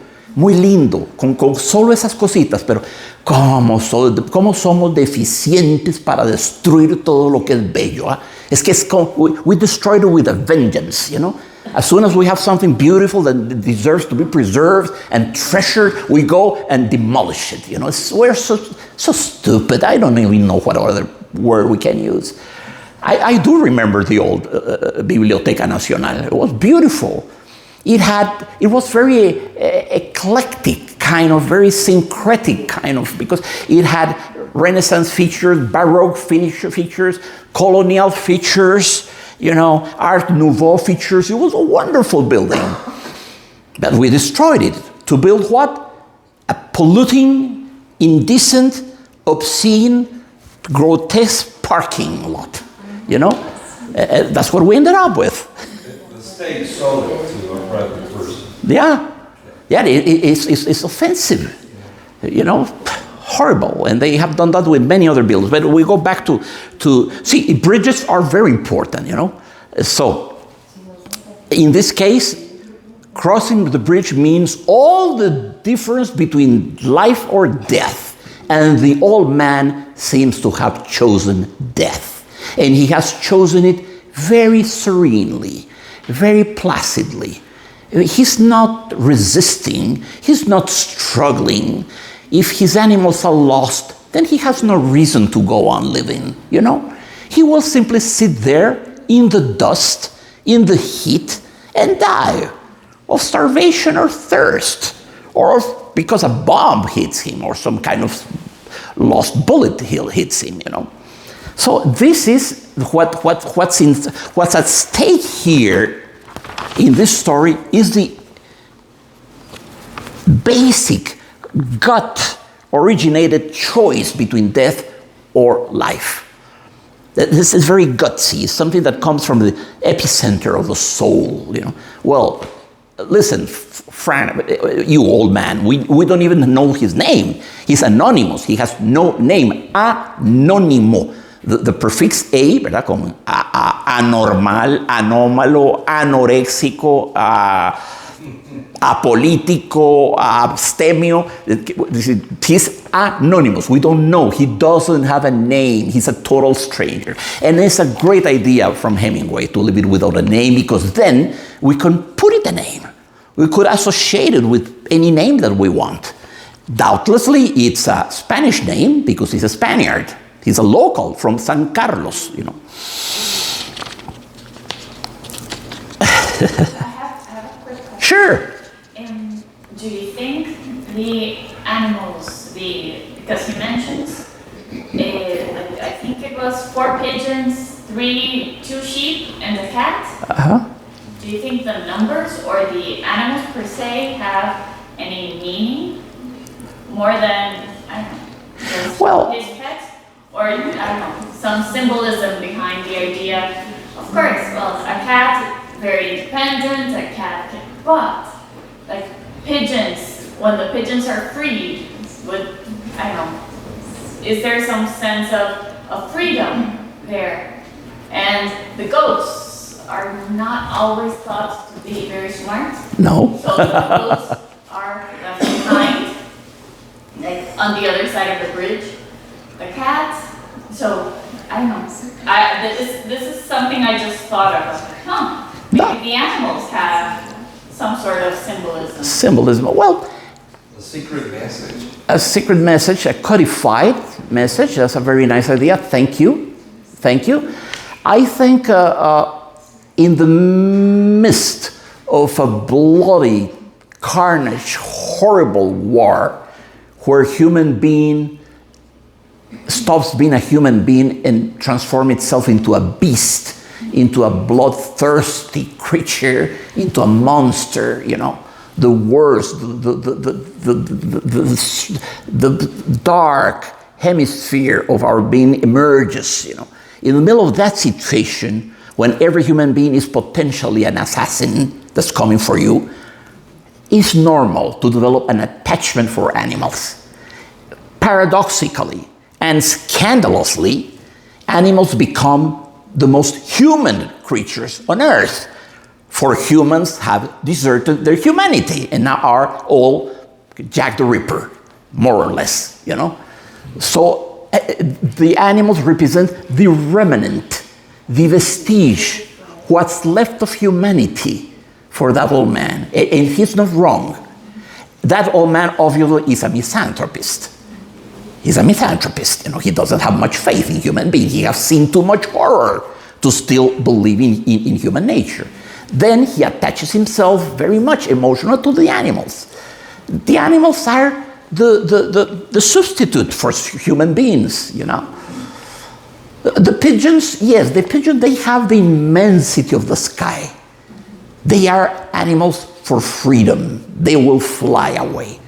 con solo esas cositas, pero ¿cómo somos deficientes para destruir todo lo que es bello? ¿Eh? Es que es como, we destroyed it with a vengeance, you know? As soon as we have something beautiful that deserves to be preserved and treasured, we go and demolish it, you know? We're so stupid. I don't even know what other word we can use. I do remember the old Biblioteca Nacional. It was beautiful. It was very eclectic, kind of, very syncretic, kind of, because it had Renaissance features, Baroque features, colonial features, you know, Art Nouveau features. It was a wonderful building. But we destroyed it to build what? A polluting, indecent, obscene, grotesque parking lot. You know? That's what we ended up with. The state sold it to a private person. Yeah, it's offensive, you know, horrible, and they have done that with many other buildings. But we go back to see, bridges are very important, you know. So, in this case, crossing the bridge means all the difference between life or death, and the old man seems to have chosen death, and he has chosen it very serenely, very placidly. He's not resisting, he's not struggling. If his animals are lost, then he has no reason to go on living, you know? He will simply sit there in the dust, in the heat, and die of starvation or thirst, or because a bomb hits him, or some kind of lost bullet hits him, you know? So this is what's at stake here in this story is the basic gut-originated choice between death or life. This is very gutsy, something that comes from the epicenter of the soul, you know. Well, listen, Fran, you old man, we don't even know his name. He's anonymous, he has no name, anónimo. The prefix a, ¿verdad? Como anormal, anómalo, anoréxico, apolítico, abstemio. He's anonymous. We don't know. He doesn't have a name. He's a total stranger. And it's a great idea from Hemingway to leave it without a name, because then we can put it a name. We could associate it with any name that we want. Doubtlessly, it's a Spanish name because he's a Spaniard. He's a local from San Carlos, you know. I have a quick question. Sure. Do you think the animals, because he mentions, I think it was 4 pigeons, 2 sheep, and a cat. Uh-huh. Do you think the numbers or the animals per se have any meaning more than, I don't know, just Well, his pet? Or, I don't know, some symbolism behind the idea. Of course, well, a cat, very independent, a cat can, but, like, pigeons, when the pigeons are freed, I don't know, is there some sense of freedom there? And the goats are not always thought to be very smart. No. So the goats are left behind, like on the other side of the bridge. The cats, so I don't know. This is something I just thought of. Maybe the animals have some sort of symbolism. Symbolism. Well, A secret message. A secret message, a codified message. That's a very nice idea. Thank you. Thank you. I think in the midst of a bloody, carnage, horrible war, where human being stops being a human being and transforms itself into a beast, into a bloodthirsty creature, into a monster, you know, the worst, the dark hemisphere of our being emerges, you know. In the middle of that situation, when every human being is potentially an assassin that's coming for you, it's normal to develop an attachment for animals. Paradoxically and scandalously, animals become the most human creatures on earth. For humans have deserted their humanity and now are all Jack the Ripper, more or less, you know. So the animals represent the remnant, the vestige, what's left of humanity for that old man. And he's not wrong. That old man obviously is a misanthropist. He's a misanthropist, you know, he doesn't have much faith in human beings. He has seen too much horror to still believe in human nature. Then he attaches himself very much emotional to the animals. The animals are the substitute for human beings, you know. The pigeons, yes, the pigeons, they have the immensity of the sky. They are animals for freedom. They will fly away.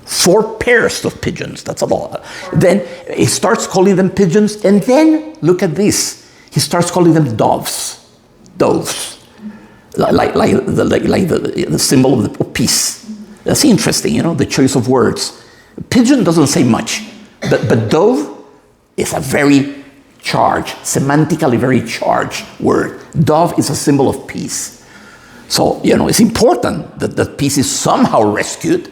4 pairs of pigeons, that's a lot. Then he starts calling them pigeons, and then, look at this, he starts calling them doves. Doves. Like the symbol of peace. That's interesting, you know, the choice of words. Pigeon doesn't say much, but dove is a very charged, semantically very charged word. Dove is a symbol of peace. So, you know, it's important that peace is somehow rescued.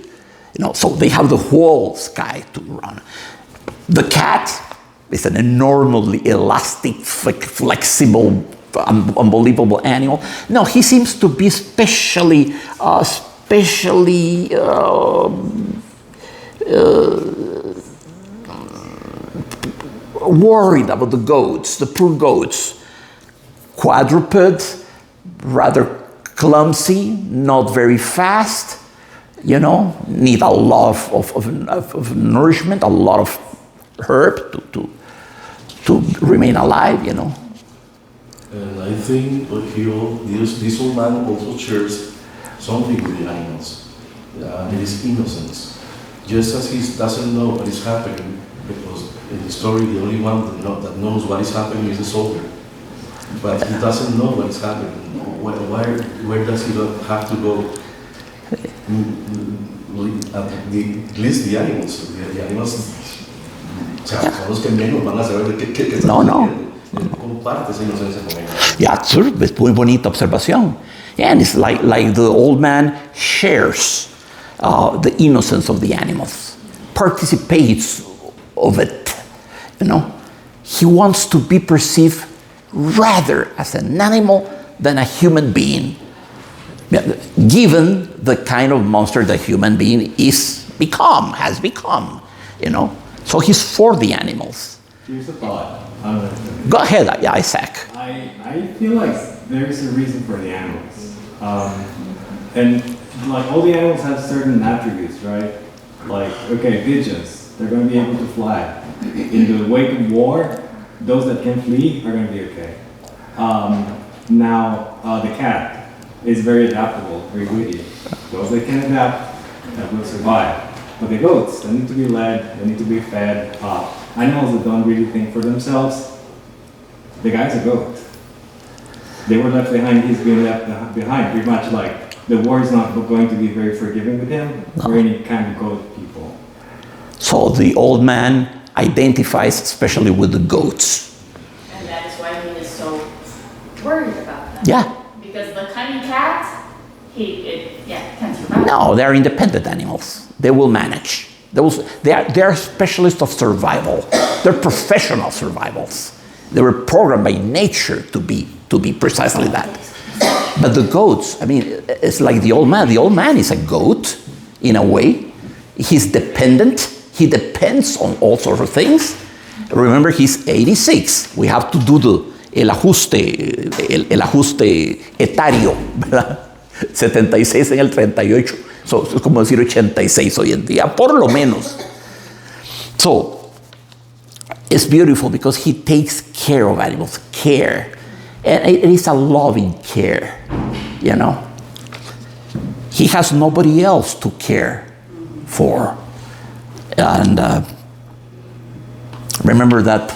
You know, so they have the whole sky to run. The cat is an enormously elastic, flexible, unbelievable animal. No, he seems to be especially worried about the goats, the poor goats. Quadruped, rather clumsy, not very fast. You know, need a lot of nourishment, a lot of herb to remain alive, you know. And I think this old man also shares something with the animals. It is innocence. Just as he doesn't know what is happening, because in the story the only one that knows what is happening is the soldier. But he doesn't know what is happening. Where does he have to go? At least the animals. The animals son los que menos van a saber de qué está sucediendo. Comparte esa inocencia con ellos. Yeah, sure, es muy bonita observación. And it's like the old man shares the innocence of the animals, participates of it, you know. He wants to be perceived rather as an animal than a human being, given the kind of monster that human being has become, you know. So he's for the animals. Here's a thought. Go ahead, Isaac. I feel like there's a reason for the animals. And like all the animals have certain attributes, right? Like, okay, pigeons, they're going to be able to fly. In the wake of war, those that can flee are going to be okay. Now, the cat is very adaptable, very witty. Those that can adapt, that will survive. But the goats, they need to be led, they need to be fed. Animals that don't really think for themselves, the guy's a goat. They were left behind, he's being left behind, pretty much like the war is not going to be very forgiving with him, or any kind of goat people. So the old man identifies especially with the goats. And that is why he is so worried about them. Yeah. Because the cunning cat, can survive. No, they're independent animals. They will manage. They are specialists of survival. They're professional survivals. They were programmed by nature to be precisely that. But the goats, I mean, it's like the old man. The old man is a goat, in a way, He's dependent. He depends on all sorts of things. Remember, he's 86. We have to do el ajuste etario, ¿verdad? 76 en el 38. So, es como decir 86 hoy en día, por lo menos. So, it's beautiful because he takes care of animals, care. And it is a loving care, you know. He has nobody else to care for. And remember that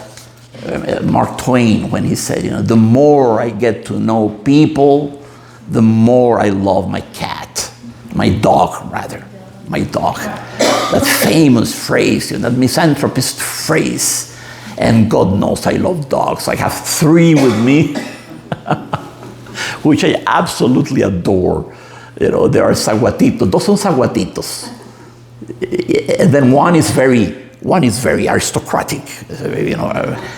Mark Twain, when he said, you know, the more I get to know people, the more I love my cat, my dog, rather, my dog. That famous phrase, you know, that misanthropist phrase. And God knows I love dogs. I have 3 with me, which I absolutely adore. You know, they are saguatitos. Those son saguatitos. And then one is very aristocratic. You know,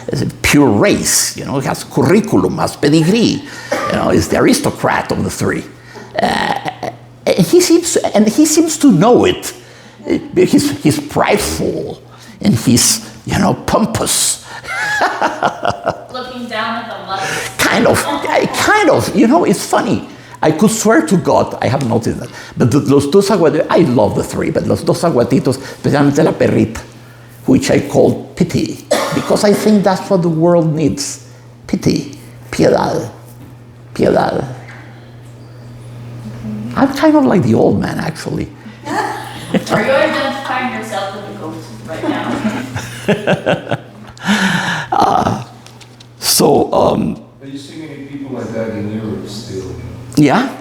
it's a pure race. You know, it has curriculum, has pedigree. You know, it's the aristocrat of the 3. And he seems to know it. He's prideful and he's, you know, pompous. Looking down at the mother. Kind of. You know, it's funny. I could swear to God, I have noticed that. But los dos aguatitos, I love the 3, but los dos aguatitos, especialmente la perrita, which I call pity, because I think that's what the world needs. Pity, piedad. I'm kind of like the old man, actually. Are you identifying yourself with the ghost right now? But you see many people like that in Europe still. Yeah.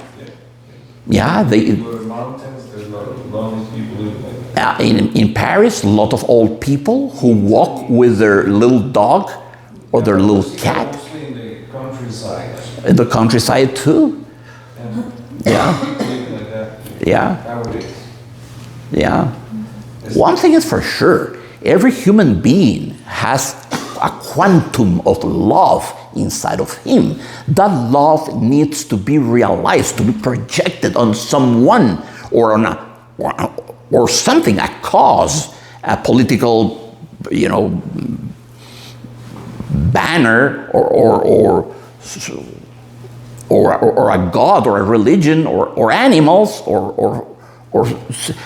They. You go to mountains, there's a lot of lonely people living like that. In Paris, a lot of old people who walk with their little dog or their little cat. Mostly in the countryside. In the countryside too. Yeah. Living like that. Yeah. Nowadays. Yeah. One thing is for sure, every human being has a quantum of love inside of him. That love needs to be realized, to be projected on someone or on or something, a cause, a political, you know, banner or a god or a religion or animals or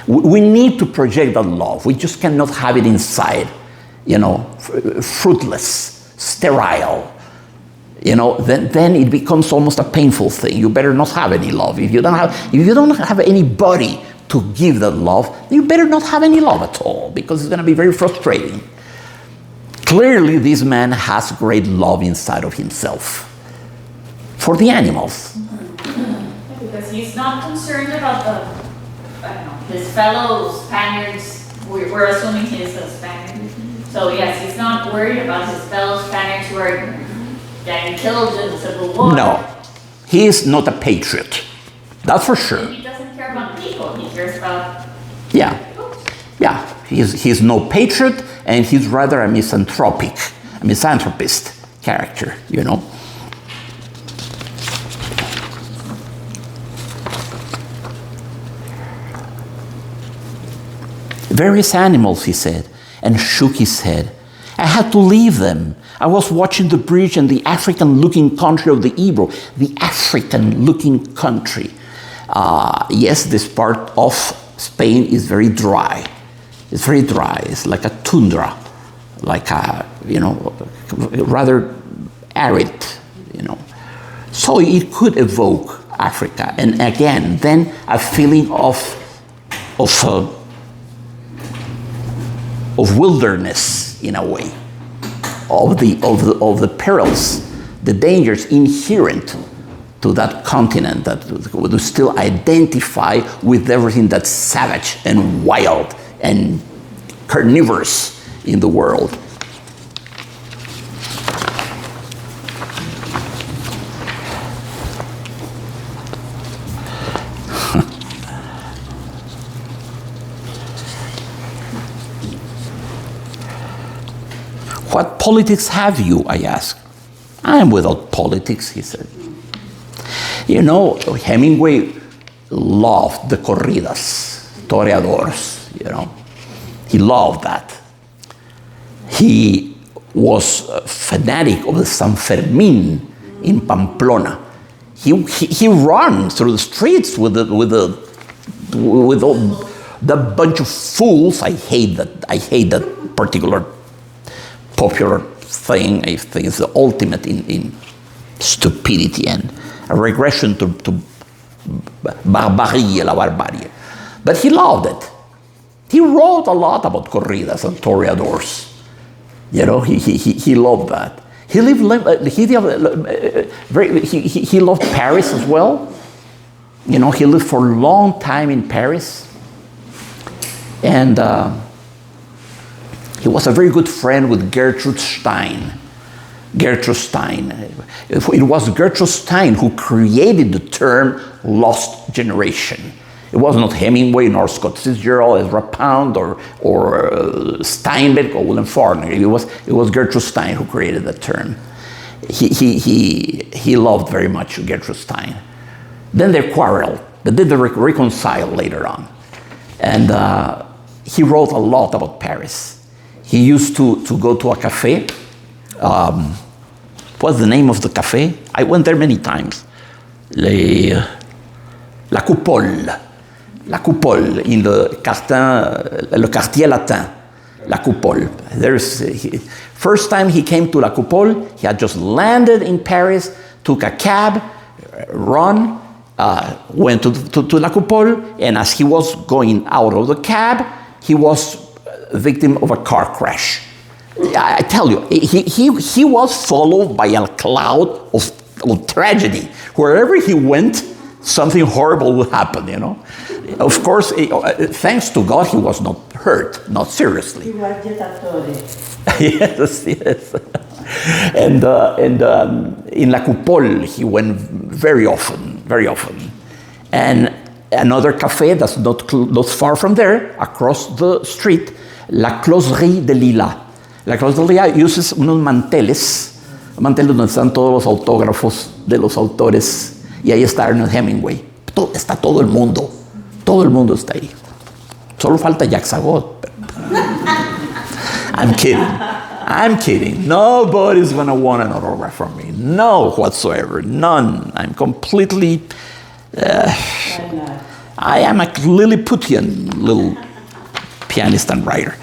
we need to project that love. We just cannot have it inside, you know, fruitless, sterile. You know, then it becomes almost a painful thing. You better not have any love. If you don't have anybody to give that love, you better not have any love at all, because it's going to be very frustrating. Clearly, this man has great love inside of himself for the animals. Because he's not concerned about his fellow Spaniards. We're assuming he's a Spaniard. So yes, he's not worried about his fellow Spaniards who are getting killed in the Civil War. No, he is not a patriot. That's for sure. He doesn't care about people. He cares about. Yeah. He's no patriot, and he's rather a misanthropist character, you know. Various animals, he said, and shook his head. I had to leave them. I was watching the bridge and the African-looking country of the Ebro. The African-looking country. Yes, this part of Spain is very dry. It's very dry. It's like a tundra, like a, you know, rather arid, you know. So it could evoke Africa, and again, then a feeling of wilderness in a way, of the perils, the dangers inherent to that continent that would still identify with everything that's savage and wild and carnivorous in the world. What politics have you, I asked. I am without politics, he said. You know, Hemingway loved the corridas, toreadores. you know. He loved that. He was a fanatic of the San Fermin in Pamplona. He ran through the streets with all the bunch of fools. I hate that particular popular thing. I think it's the ultimate in stupidity and a regression to barbarie, la barbarie. But he loved it. He wrote a lot about corridas and toreadors. You know, he loved that. He loved Paris as well. You know, he lived for a long time in Paris. And he was a very good friend with Gertrude Stein. Gertrude Stein. It was Gertrude Stein who created the term lost generation. It was not Hemingway, nor Scott Fitzgerald, Ezra Pound, or Steinbeck, or William Faulkner. It was Gertrude Stein who created the term. He loved very much Gertrude Stein. Then they quarreled, but they reconciled later on. And he wrote a lot about Paris. He used to go to a cafe. What's the name of the cafe? I went there many times. La Coupole. La Coupole, in le Quartier Latin. La Coupole. First time he came to La Coupole, he had just landed in Paris, took a cab, went to La Coupole, and as he was going out of the cab, he was a victim of a car crash. I tell you, he was followed by a cloud of tragedy. Wherever he went, something horrible would happen, you know. Of course, thanks to God, he was not hurt, not seriously. He was jettatore. Yes. And in La Coupole, he went very often. And another cafe that's not far from there, across the street, La Closerie de Lila. La Closerie de Lila uses unos manteles donde están todos los autógrafos de los autores, y ahí está Ernest Hemingway. Está todo el mundo está ahí. Solo falta Jacques Sagot. I'm kidding. Nobody's gonna want an autograph from me. No, whatsoever. None. I'm completely... I am a Lilliputian little pianist and writer.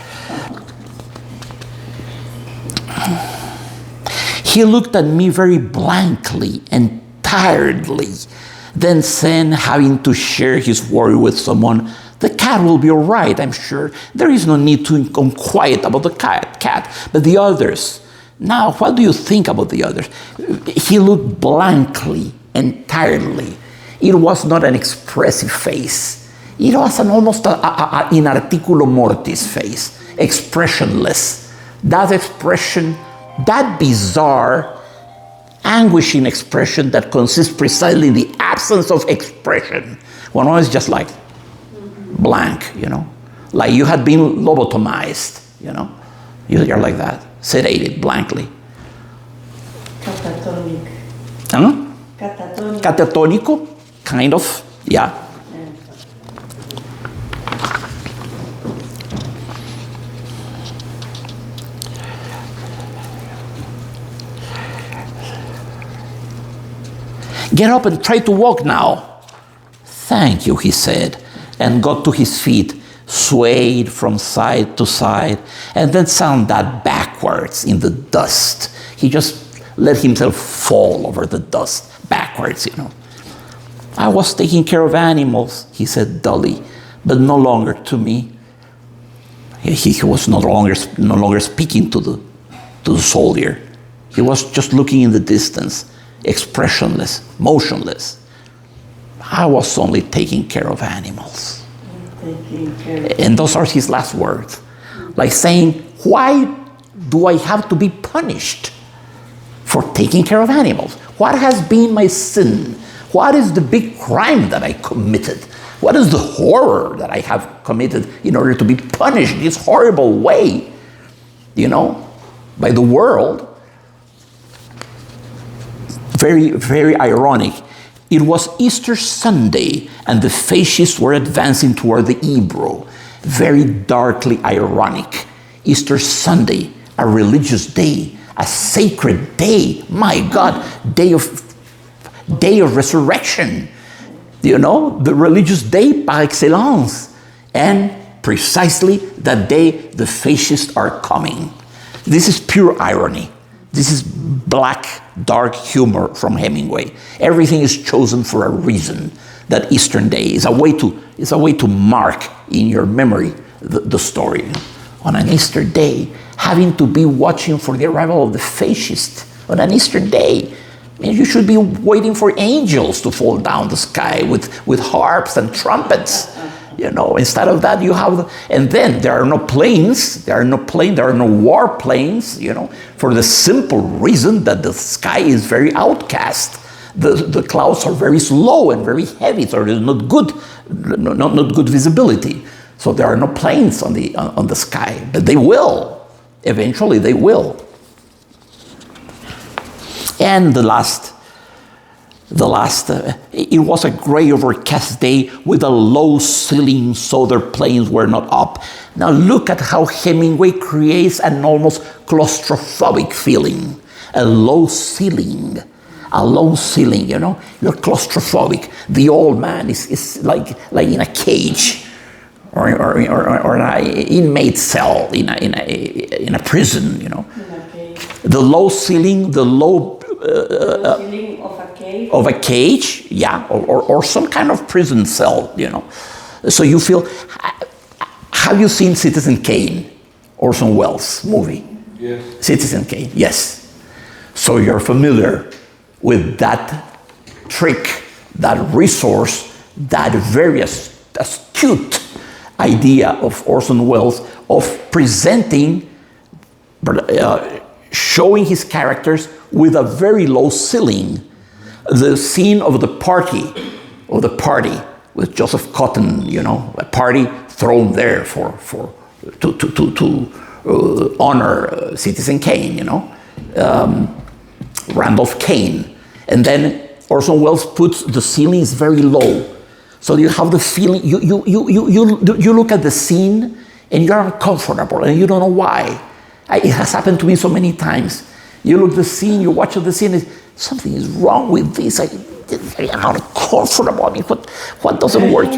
He looked at me very blankly and tiredly. Then said, having to share his worry with someone, "The cat will be all right, I'm sure. There is no need to become quiet about the cat. But the others, now, what do you think about the others?" He looked blankly and tiredly. It was not an expressive face. It was an almost in articulo mortis face, expressionless. That expression, that bizarre, anguishing expression that consists precisely in the absence of expression. When one is just like blank, you know, like you had been lobotomized, you know, you're like that, sedated blankly. Catatonic. Huh? Catatonic. Catatonico, kind of, yeah. "Get up and try to walk now." "Thank you," he said, and got to his feet, swayed from side to side, and then sat backwards in the dust. He just let himself fall over the dust, backwards, you know. "I was taking care of animals," he said dully, "but no longer to me." He was no longer speaking to the soldier. He was just looking in the distance, expressionless, motionless. "I was only taking care of animals." And those are his last words. Like saying, why do I have to be punished for taking care of animals? What has been my sin? What is the big crime that I committed? What is the horror that I have committed in order to be punished this horrible way, you know, by the world? Very, very ironic. It was Easter Sunday, and the fascists were advancing toward the Ebro. very darkly ironic. Easter Sunday, a religious day, a sacred day. My God, day of resurrection. You know, the religious day par excellence. And precisely that day the fascists are coming. This is pure irony. This is black, dark humor from Hemingway. Everything is chosen for a reason. That Eastern Day is a way to mark in your memory the story. On an Easter day, having to be watching for the arrival of the fascist on an Easter day. I mean, you should be waiting for angels to fall down the sky with harps and trumpets. You know, instead of that, you have, and then there are no planes, there are no war planes, you know, for the simple reason that the sky is very outcast. The clouds are very slow and very heavy, so there's not good visibility. So there are no planes on the sky, but they will. Eventually, they will. And the last, it was a gray overcast day with a low ceiling, so their planes were not up. Now look at how Hemingway creates an almost claustrophobic feeling. A low ceiling, you know, you're claustrophobic. The old man is like in a cage or an inmate cell in a prison, you know. The low ceiling, ceiling of a cage, yeah, or some kind of prison cell, you know. So you feel, have you seen Citizen Kane, Orson Welles movie? Yes. Citizen Kane, yes. So you're familiar with that trick, that resource, that very astute idea of Orson Welles of presenting, showing his characters with a very low ceiling. The scene of the party with Joseph Cotton, you know, a party thrown there to honor Citizen Kane, you know, Randolph Kane, and then Orson Welles puts the ceilings very low, so you have the feeling you look at the scene and you're uncomfortable and you don't know why. It has happened to me so many times. You look at the scene, you watch the scene, something is wrong with this. I'm uncomfortable. I mean, what doesn't work?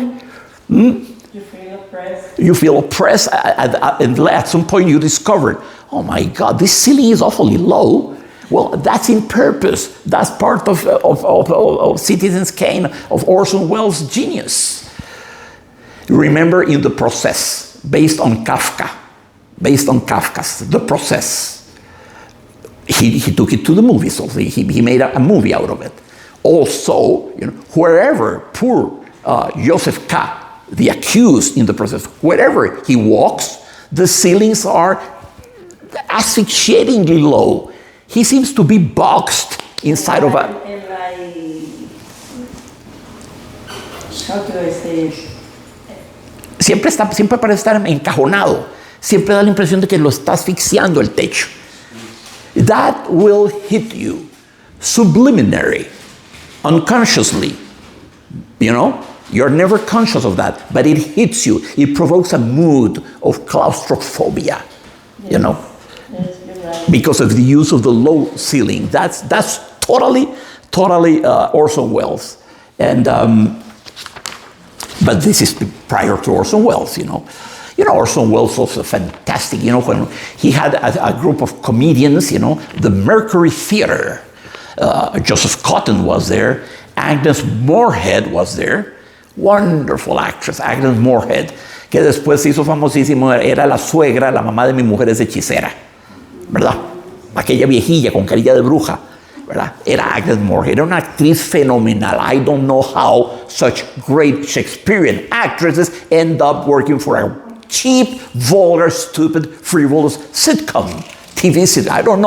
You feel oppressed. You feel oppressed, and at some point you discovered, oh my God, this ceiling is awfully low. Well, that's in purpose. That's part of Citizen Kane, of Orson Welles' genius. Remember, in The Process, based on Kafka's The Process, he took it to the movies, so he made a movie out of it. Also, you know, wherever poor Joseph K., the accused in The Process, wherever he walks, the ceilings are asphyxiatingly low. He seems to be boxed inside of a... How do I say it? Siempre parece estar encajonado. Siempre da la impresión de que lo está asfixiando el techo. That will hit you subliminary, unconsciously. You know, you're never conscious of that, but it hits you. It provokes a mood of claustrophobia, you know, because of the use of the low ceiling. That's totally Orson Welles. And but this is prior to Orson Welles, you know. You know, Orson Welles was fantastic, you know, when he had a group of comedians, you know, the Mercury Theater. Joseph Cotton was there. Agnes Moorehead was there. Wonderful actress, Agnes Moorehead, que después se hizo famosísimo, era la suegra, la mamá de mi mujer es hechicera, ¿verdad? Aquella viejilla con carilla de bruja, ¿verdad? Era Agnes Moorehead, era una actriz fenomenal. I don't know how such great Shakespearean actresses end up working for a cheap, vulgar, stupid, frivolous sitcom, TV sitcom. I don't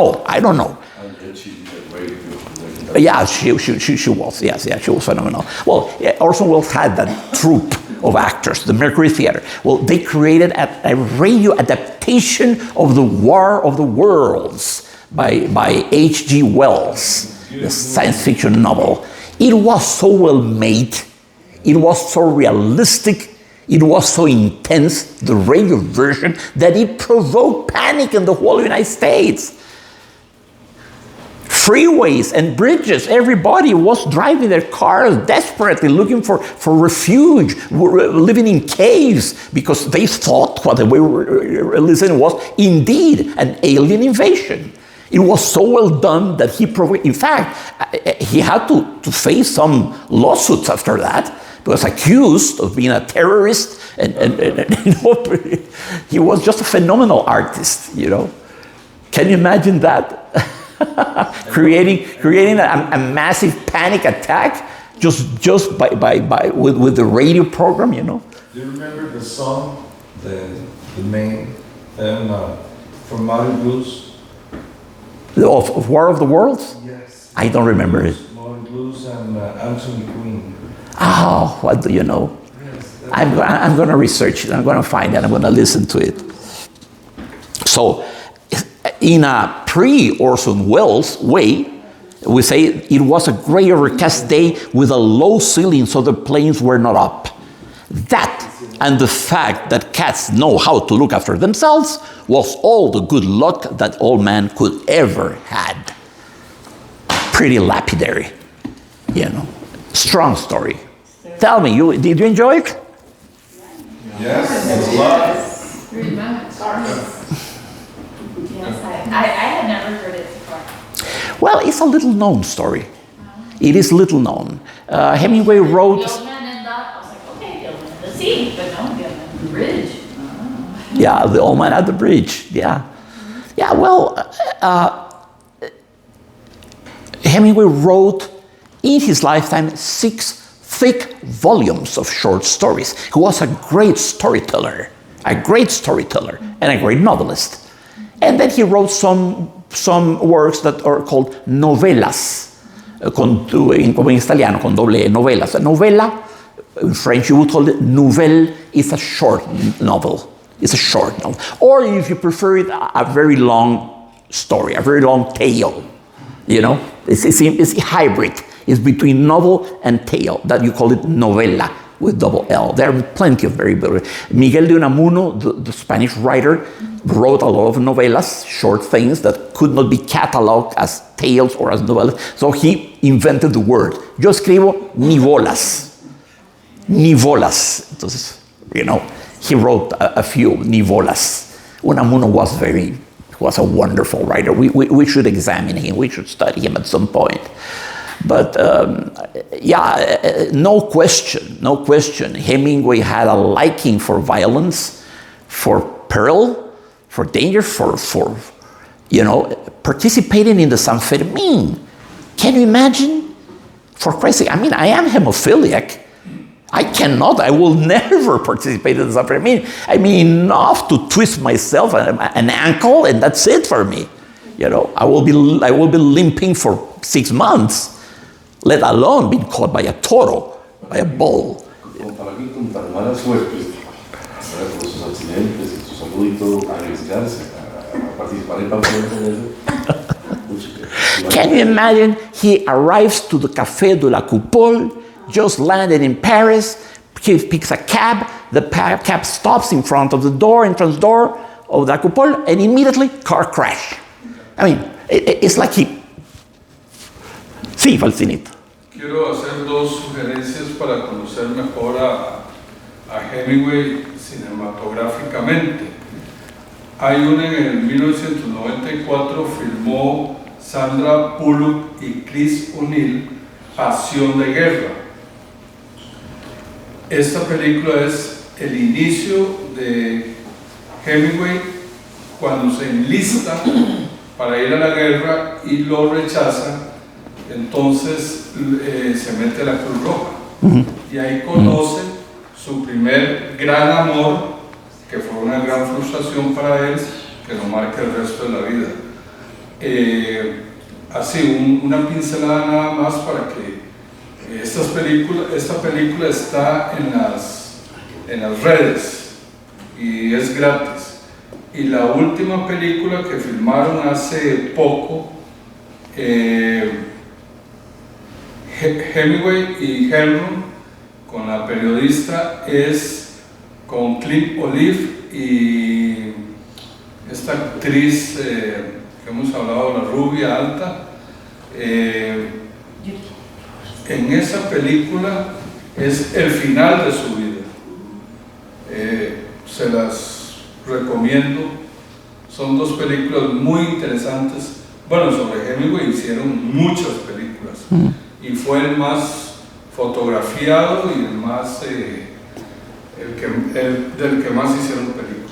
know. And she did a great job. Yeah, she was. Yes, she was phenomenal. Well, Orson Welles had that troupe of actors, the Mercury Theater. Well, they created a radio adaptation of The War of the Worlds by H.G. Wells, the science fiction novel. It was so well made. It was so realistic. It was so intense, the radio version, that it provoked panic in the whole United States. Freeways and bridges, everybody was driving their cars desperately looking for refuge, living in caves, because they thought what they were listening was indeed an alien invasion. It was so well done that in fact, he had to face some lawsuits after that. He was accused of being a terrorist, and he was just a phenomenal artist, Can you imagine that? creating a massive panic attack just by with the radio program, Do you remember the song, the main theme from Mario Blues? Of War of the Worlds? Yes. I don't remember it. Mario Blues and Anthony Quinn. Oh, what do you know? Yes, I'm going to research it. I'm going to find it. I'm going to listen to it. So, in a pre-Orson Welles way, we say it was a gray overcast day with a low ceiling, so the planes were not up. That and the fact that cats know how to look after themselves was all the good luck that old man could ever had. Pretty lapidary, Strong story. Tell me, did you enjoy it? Yes, a lot. Great moments. Yes, I had never heard it before. Well, it's a little known story. It is little known. Hemingway wrote... The old man in that, I was like, okay, the old man in the sea, but no, the old man in the bridge. Oh. Yeah, the old man at the bridge, yeah. Yeah, well, Hemingway wrote in his lifetime 6 thick volumes of short stories. He was a great storyteller and a great novelist. And then he wrote some works that are called novelas, como en italiano, con doble E, novelas. A novela, in French you would call it nouvelle, is a short novel. It's a short novel. Or if you prefer it, a very long story, a very long tale. It's a hybrid. It's between novel and tale, that you call it novela with double L. There are plenty of very good. Miguel de Unamuno, the Spanish writer, wrote a lot of novelas, short things that could not be cataloged as tales or as novelas. So he invented the word. Yo escribo nivolas. Nivolas. Entonces, he wrote a few nivolas. Unamuno was a wonderful writer. We should examine him. We should study him at some point. But no question. Hemingway had a liking for violence, for peril, for danger, for participating in the San Fermin. Can you imagine? For Christ's sake, I am hemophiliac. I will never participate in the San Fermin. Enough to twist myself an ankle, and that's it for me. I will be limping for 6 months. Let alone being caught by a toro, by a bull. Compararlo con tan mala suerte, por sus accidentes y su salud y todo, arriesgarse a participar en papeles. Can you imagine? He arrives to the Café de la Coupole, just landed in Paris. He picks a cab. The cab stops in front of the entrance door of the Coupole, and immediately car crash. It's like he. Sí, Falcinito. Quiero hacer 2 sugerencias para conocer mejor a Hemingway cinematográficamente. Hay una en el 1994, filmó Sandra Bullock y Chris O'Neill, Pasión de Guerra. Esta película es el inicio de Hemingway cuando se enlista para ir a la guerra y lo rechazan. Entonces se mete a la Cruz Roja y ahí conoce su primer gran amor, que fue una gran frustración para él, que lo marca el resto de la vida. Así, una pincelada nada más para que esta película está en las redes y es gratis. Y la última película que filmaron hace poco, Hemingway y Herman, con la periodista, es con Clint Olive y esta actriz que hemos hablado, la rubia alta. En esa película es el final de su vida. Se las recomiendo. Son dos películas muy interesantes. Bueno, sobre Hemingway hicieron muchas películas y fue el más fotografiado y el más del que más hicieron películas.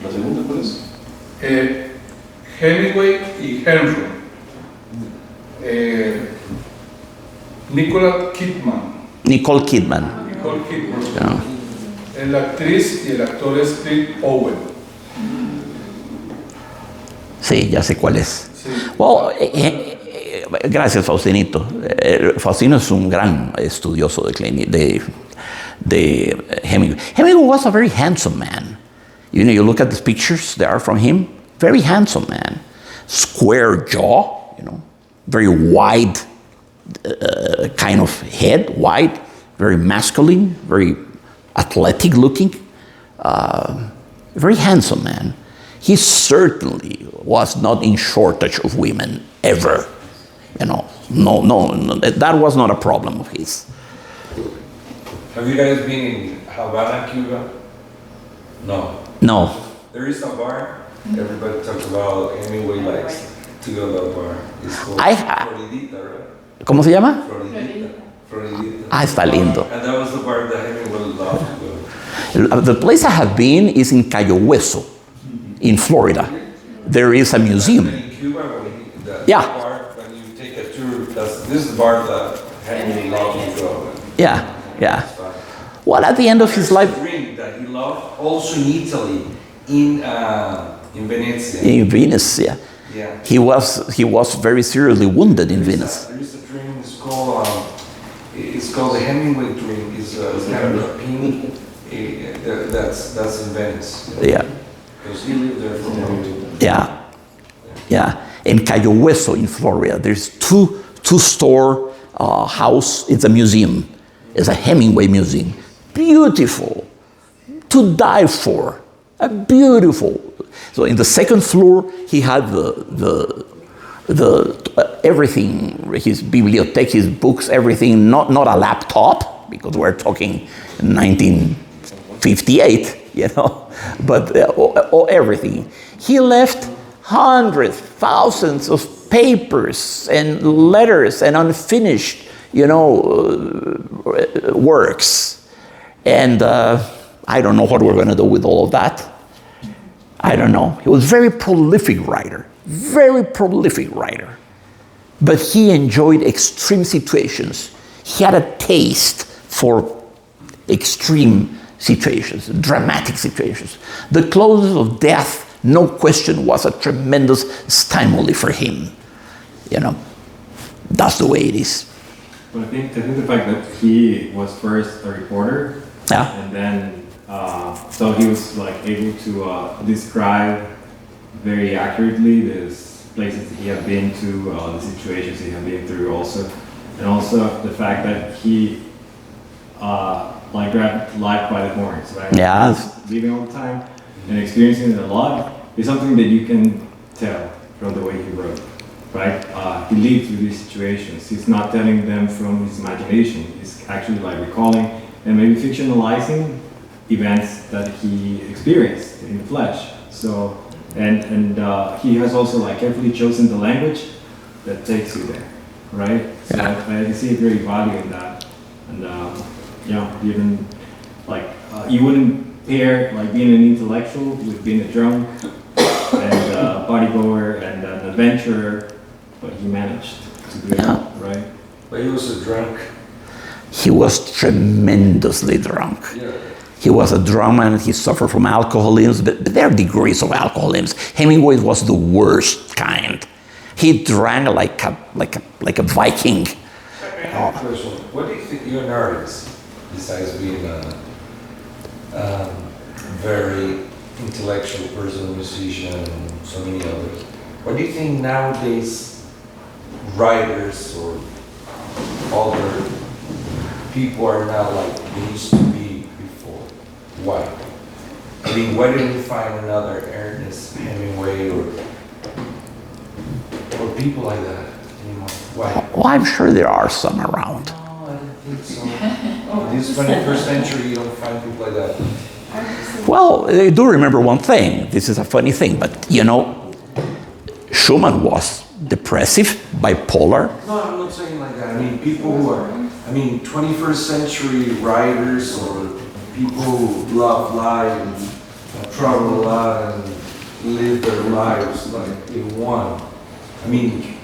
¿La segunda cuál es? Hemingway y Henry. Nicole Kidman. Yeah. La actriz y el actor es Clint Owen. Sí, ya sé cuál es. Sí. Well, gracias, Faustinito. Faustino es un gran estudioso de Hemingway. Hemingway was a very handsome man. You know, you look at the pictures that are from him, very handsome man. Square jaw, you know, very wide kind of head, wide, very masculine, very athletic looking, very handsome man. He certainly was not in shortage of women ever. You know, no, that was not a problem of his. Have you guys been in Havana, Cuba? No. No. There is a bar. Everybody talks about Hemingway likes to go to that bar. It's called Floridita, right? ¿Cómo se llama? Floridita. Ah, está lindo. And that was the bar that Hemingway loved to go. The place I have been is in Cayo Hueso, in Florida. There is a museum. In Cuba, Yeah. bar, when you take a tour, this is the bar that Hemingway loved to go. Yeah. Well, at the end of his life, Drink that he loved, also in Italy, in Venice. in Venice, yeah. Yeah. He was very seriously wounded in Venice. There is a drink. It's called the Hemingway drink. It's kind of a pink. That's in Venice. Yeah. Because he lived there for a long time. Yeah. In Cayo Hueso in Florida, there's two-store house. It's a museum. It's a Hemingway museum. Beautiful, to die for. Beautiful. So in the second floor, he had the everything, his bibliothèque, his books, everything. Not a laptop, because we're talking 1958, you know, but everything. He left hundreds, thousands of papers and letters and unfinished, you know, works. And I don't know what we're going to do with all of that. I don't know. He was a very prolific writer. But he enjoyed extreme situations. He had a taste for extreme situations, dramatic situations. The close of death, no question, was a tremendous stimuli for him. You know, that's the way it is. But I think the fact that he was first a reporter, Yeah. and then so he was like able to describe very accurately the places he had been to, the situations he had been through also, and also the fact that he like grabbed life by the horns, right? Yeah. He was living all the time and experiencing it a lot is something that you can tell from the way he wrote, right? He lived through these situations. He's not telling them from his imagination. He's actually like recalling and maybe fictionalizing events that he experienced in the flesh. So, and he has also like carefully chosen the language that takes you there, right? So Yeah. I see a great value in that, and even like you wouldn't pair like being an intellectual with being a drunk and a bodygoer and an adventurer, but he managed to do it, right? But he was a drunk. He was tremendously drunk. Yeah. He was a drunk man. He suffered from alcoholism, but there are degrees of alcoholism. Hemingway was the worst kind. He drank like a Viking. I have a question. What do you think you're an artist, besides being a very intellectual person, musician, and so many others? What do you think nowadays writers or other people are now like they used to be why? I mean, why didn't we find another Ernest Hemingway or people like that anymore? Why? Well, I'm sure there are some around. No, I don't think so. In this 21st century, you don't find people like that. Well, I do remember one thing. This is a funny thing, but you know, Schumann was depressive, bipolar. No, I'm not saying like that. I mean, people who are, 21st century writers or people who love life and travel a lot and live their lives like they want. I mean,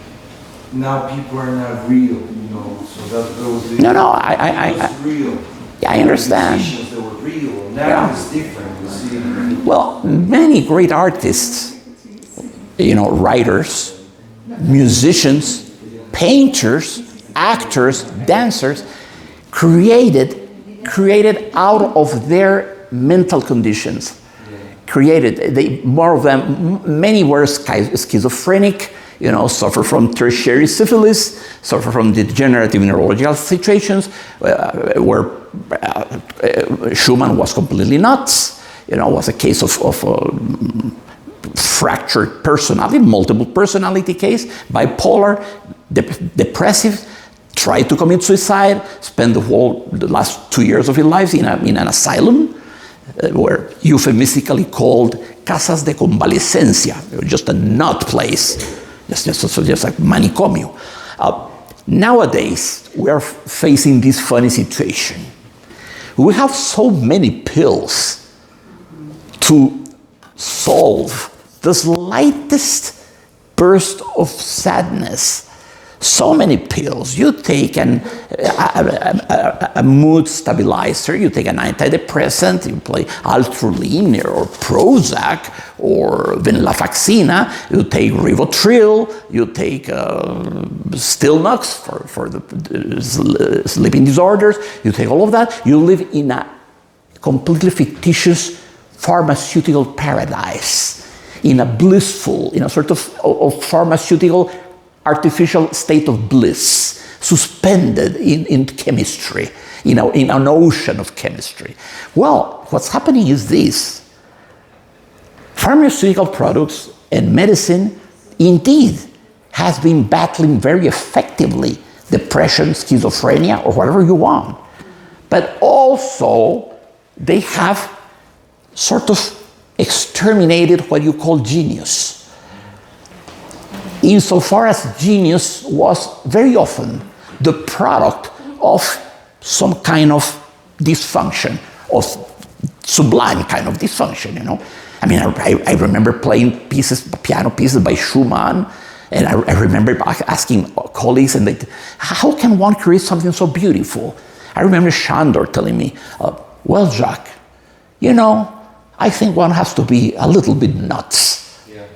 now people are not real, you know, so that those I real. Yeah, I understand. Musicians that were real. Now Yeah. it's different, you see. Well, many great artists, you know, writers, musicians, painters, actors, dancers, created out of their mental conditions. More of them, many were schizophrenic, you know, suffer from tertiary syphilis, suffer from degenerative neurological situations, where Schumann was completely nuts, you know, was a case of fractured personality, multiple personality case, bipolar, depressive, tried to commit suicide, spent the last 2 years of his life in an asylum, were euphemistically called casas de convalescencia, just a nut place, just like manicomio. Nowadays, we are facing this funny situation. We have so many pills to solve the slightest burst of sadness. So many pills. You take a mood stabilizer, you take an antidepressant, you play Altrulin or Prozac or venlafaxina, you take Rivotril, you take Stilnox for the sleeping disorders, you take all of that. You live in a completely fictitious pharmaceutical paradise, in a sort of pharmaceutical artificial state of bliss, suspended in chemistry, in an ocean of chemistry. Well, what's happening is this. Pharmaceutical products and medicine indeed has been battling very effectively depression, schizophrenia, or whatever you want. But also, they have sort of exterminated what you call genius. Insofar as genius was very often the product of some kind of dysfunction, of sublime kind of dysfunction, you know. I mean, I remember playing piano pieces by Schumann, and I remember asking colleagues, and how can one create something so beautiful? I remember Shandor telling me, well, Jacques, you know, I think one has to be a little bit nuts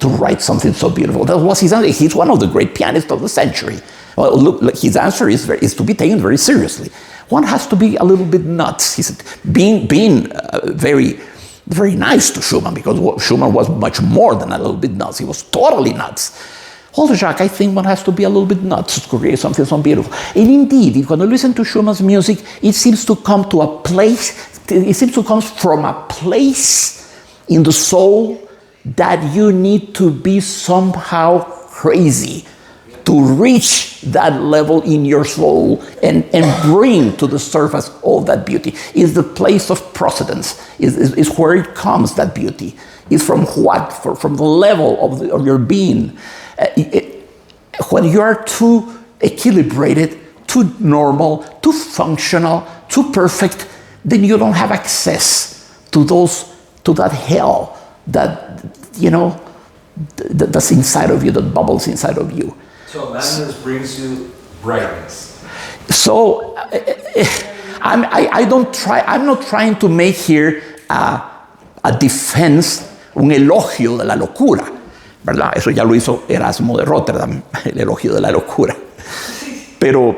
to write something so beautiful. That was his answer. He's one of the great pianists of the century. Well, look, his answer is to be taken very seriously. One has to be a little bit nuts. He said, being very, very nice to Schumann, because Schumann was much more than a little bit nuts. He was totally nuts. Well, Jacques, I think one has to be a little bit nuts to create something so beautiful. And indeed, when you listen to Schumann's music, it seems to come from a place in the soul that you need to be somehow crazy to reach that level in your soul and bring to the surface all that beauty. Is the place of procedence, is where it comes, that beauty. Is from what? From the level of your being. When you are too equilibrated, too normal, too functional, too perfect, then you don't have access to that hell that, you know, that's inside of you, that bubbles inside of you. So madness brings you brightness. So I'm not trying to make here a defense, un elogio de la locura, ¿verdad? Eso ya lo hizo Erasmo de Rotterdam, el elogio de la locura. Pero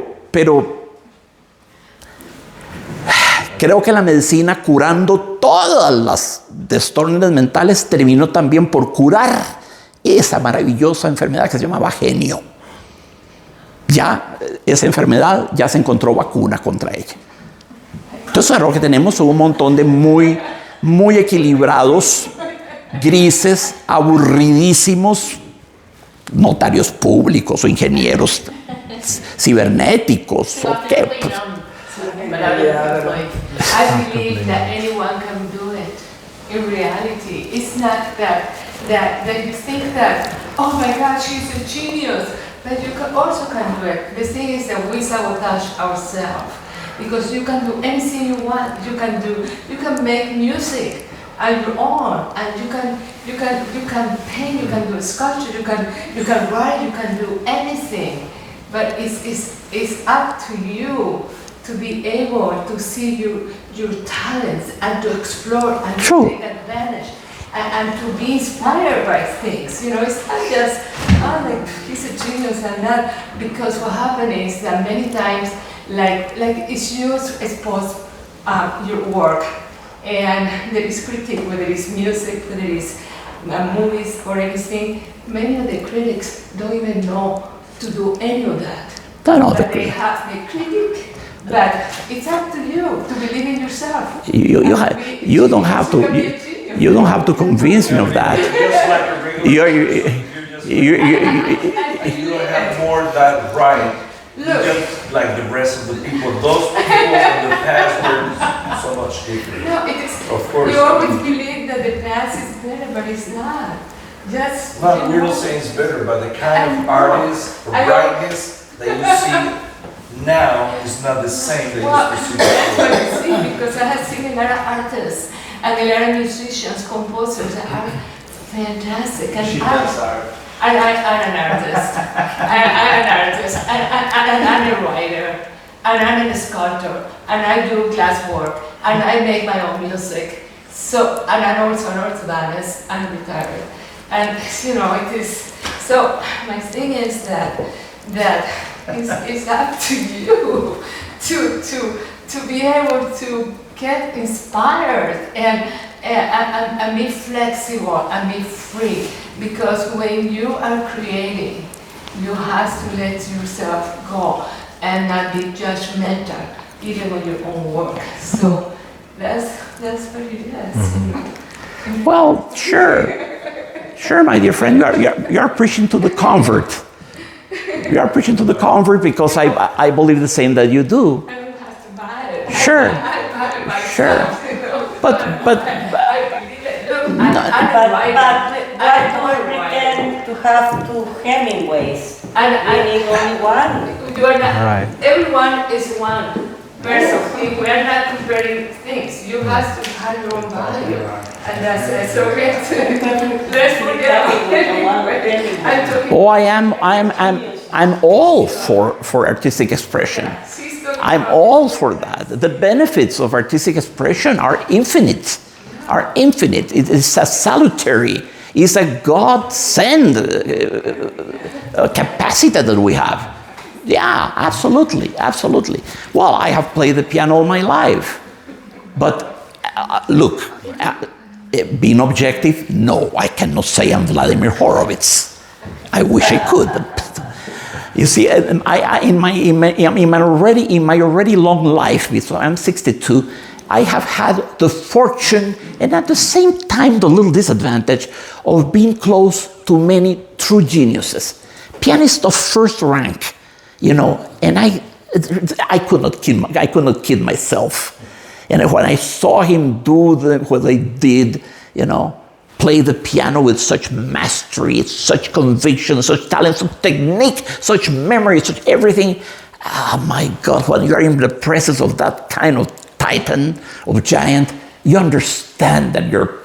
creo que la medicina, curando todas las desórdenes mentales, terminó también por curar esa maravillosa enfermedad que se llamaba genio. Ya esa enfermedad ya se encontró vacuna contra ella. Entonces, ahora lo que tenemos son un montón de muy muy equilibrados, grises, aburridísimos, notarios públicos o ingenieros cibernéticos o qué. Pues. I believe that anyone can do it. In reality, it's not that you think that, oh my God, she's a genius, but you also can do it. The thing is that we sabotage ourselves because you can do anything you want. You can make music on your own, and you can paint, you can do sculpture, you can write, you can do anything. But it's up to you to be able to see your talents and to explore and to take advantage and to be inspired by things. You know, it's not just, oh, like, he's a genius and that, because what happens is that many times, like it's used expose your work, and there is critique, whether it's music, whether it's movies or anything. Many of the critics don't even know to do any of that. But they have the critic. But it's up to you to believe in yourself. You don't have to convince me of that. You don't have more that right. Just like the rest of the people. Those people in the past were so much different. No, it is. Of course. You always believe that the past is better, but it's not. Just. Well, we're not saying it's better, but the kind of artist, the brightness that you see now is not the same that you used to see that's before. what I see, because I have seen a lot of artists and a lot of musicians, composers that are fantastic. And She does art. I'm an artist. I'm an artist, and I'm a writer, and I'm a sculptor, and I do glass work, and I make my own music. So, and I'm also an orthodontist. I'm retired, and you know it is. So my thing is that it's up to you to be able to get inspired and be flexible and be free. Because when you are creating, you have to let yourself go and not be judgmental, even on your own work. So that's what it is. Mm-hmm. Well, sure, my dear friend, you are preaching to the convert. You are preaching to the convert because I believe the same that you do. I don't have to buy it. Sure. I buy it myself, Sure. you know. But I believe it. Look, Why do we pretend to have two Hemingways? Meaning only one? You are not, Right. Everyone is one person. We are not comparing things. You have to have your own value. And that's it. So let's forget about Hemingway. I'm all for artistic expression. I'm all for that. The benefits of artistic expression are infinite. It is a salutary, it's a God-sent capacity that we have. Yeah, absolutely. Well, I have played the piano all my life. But look, being objective, no, I cannot say I'm Vladimir Horowitz. I wish I could. You see, in my already long life, because I'm 62, I have had the fortune and at the same time the little disadvantage of being close to many true geniuses. Pianists of first rank, you know, and I could not kid myself. And when I saw him do what they did, you know, play the piano with such mastery, such conviction, such talent, such technique, such memory, such everything. Oh my God, when you are in the presence of that kind of titan, of giant, you understand that your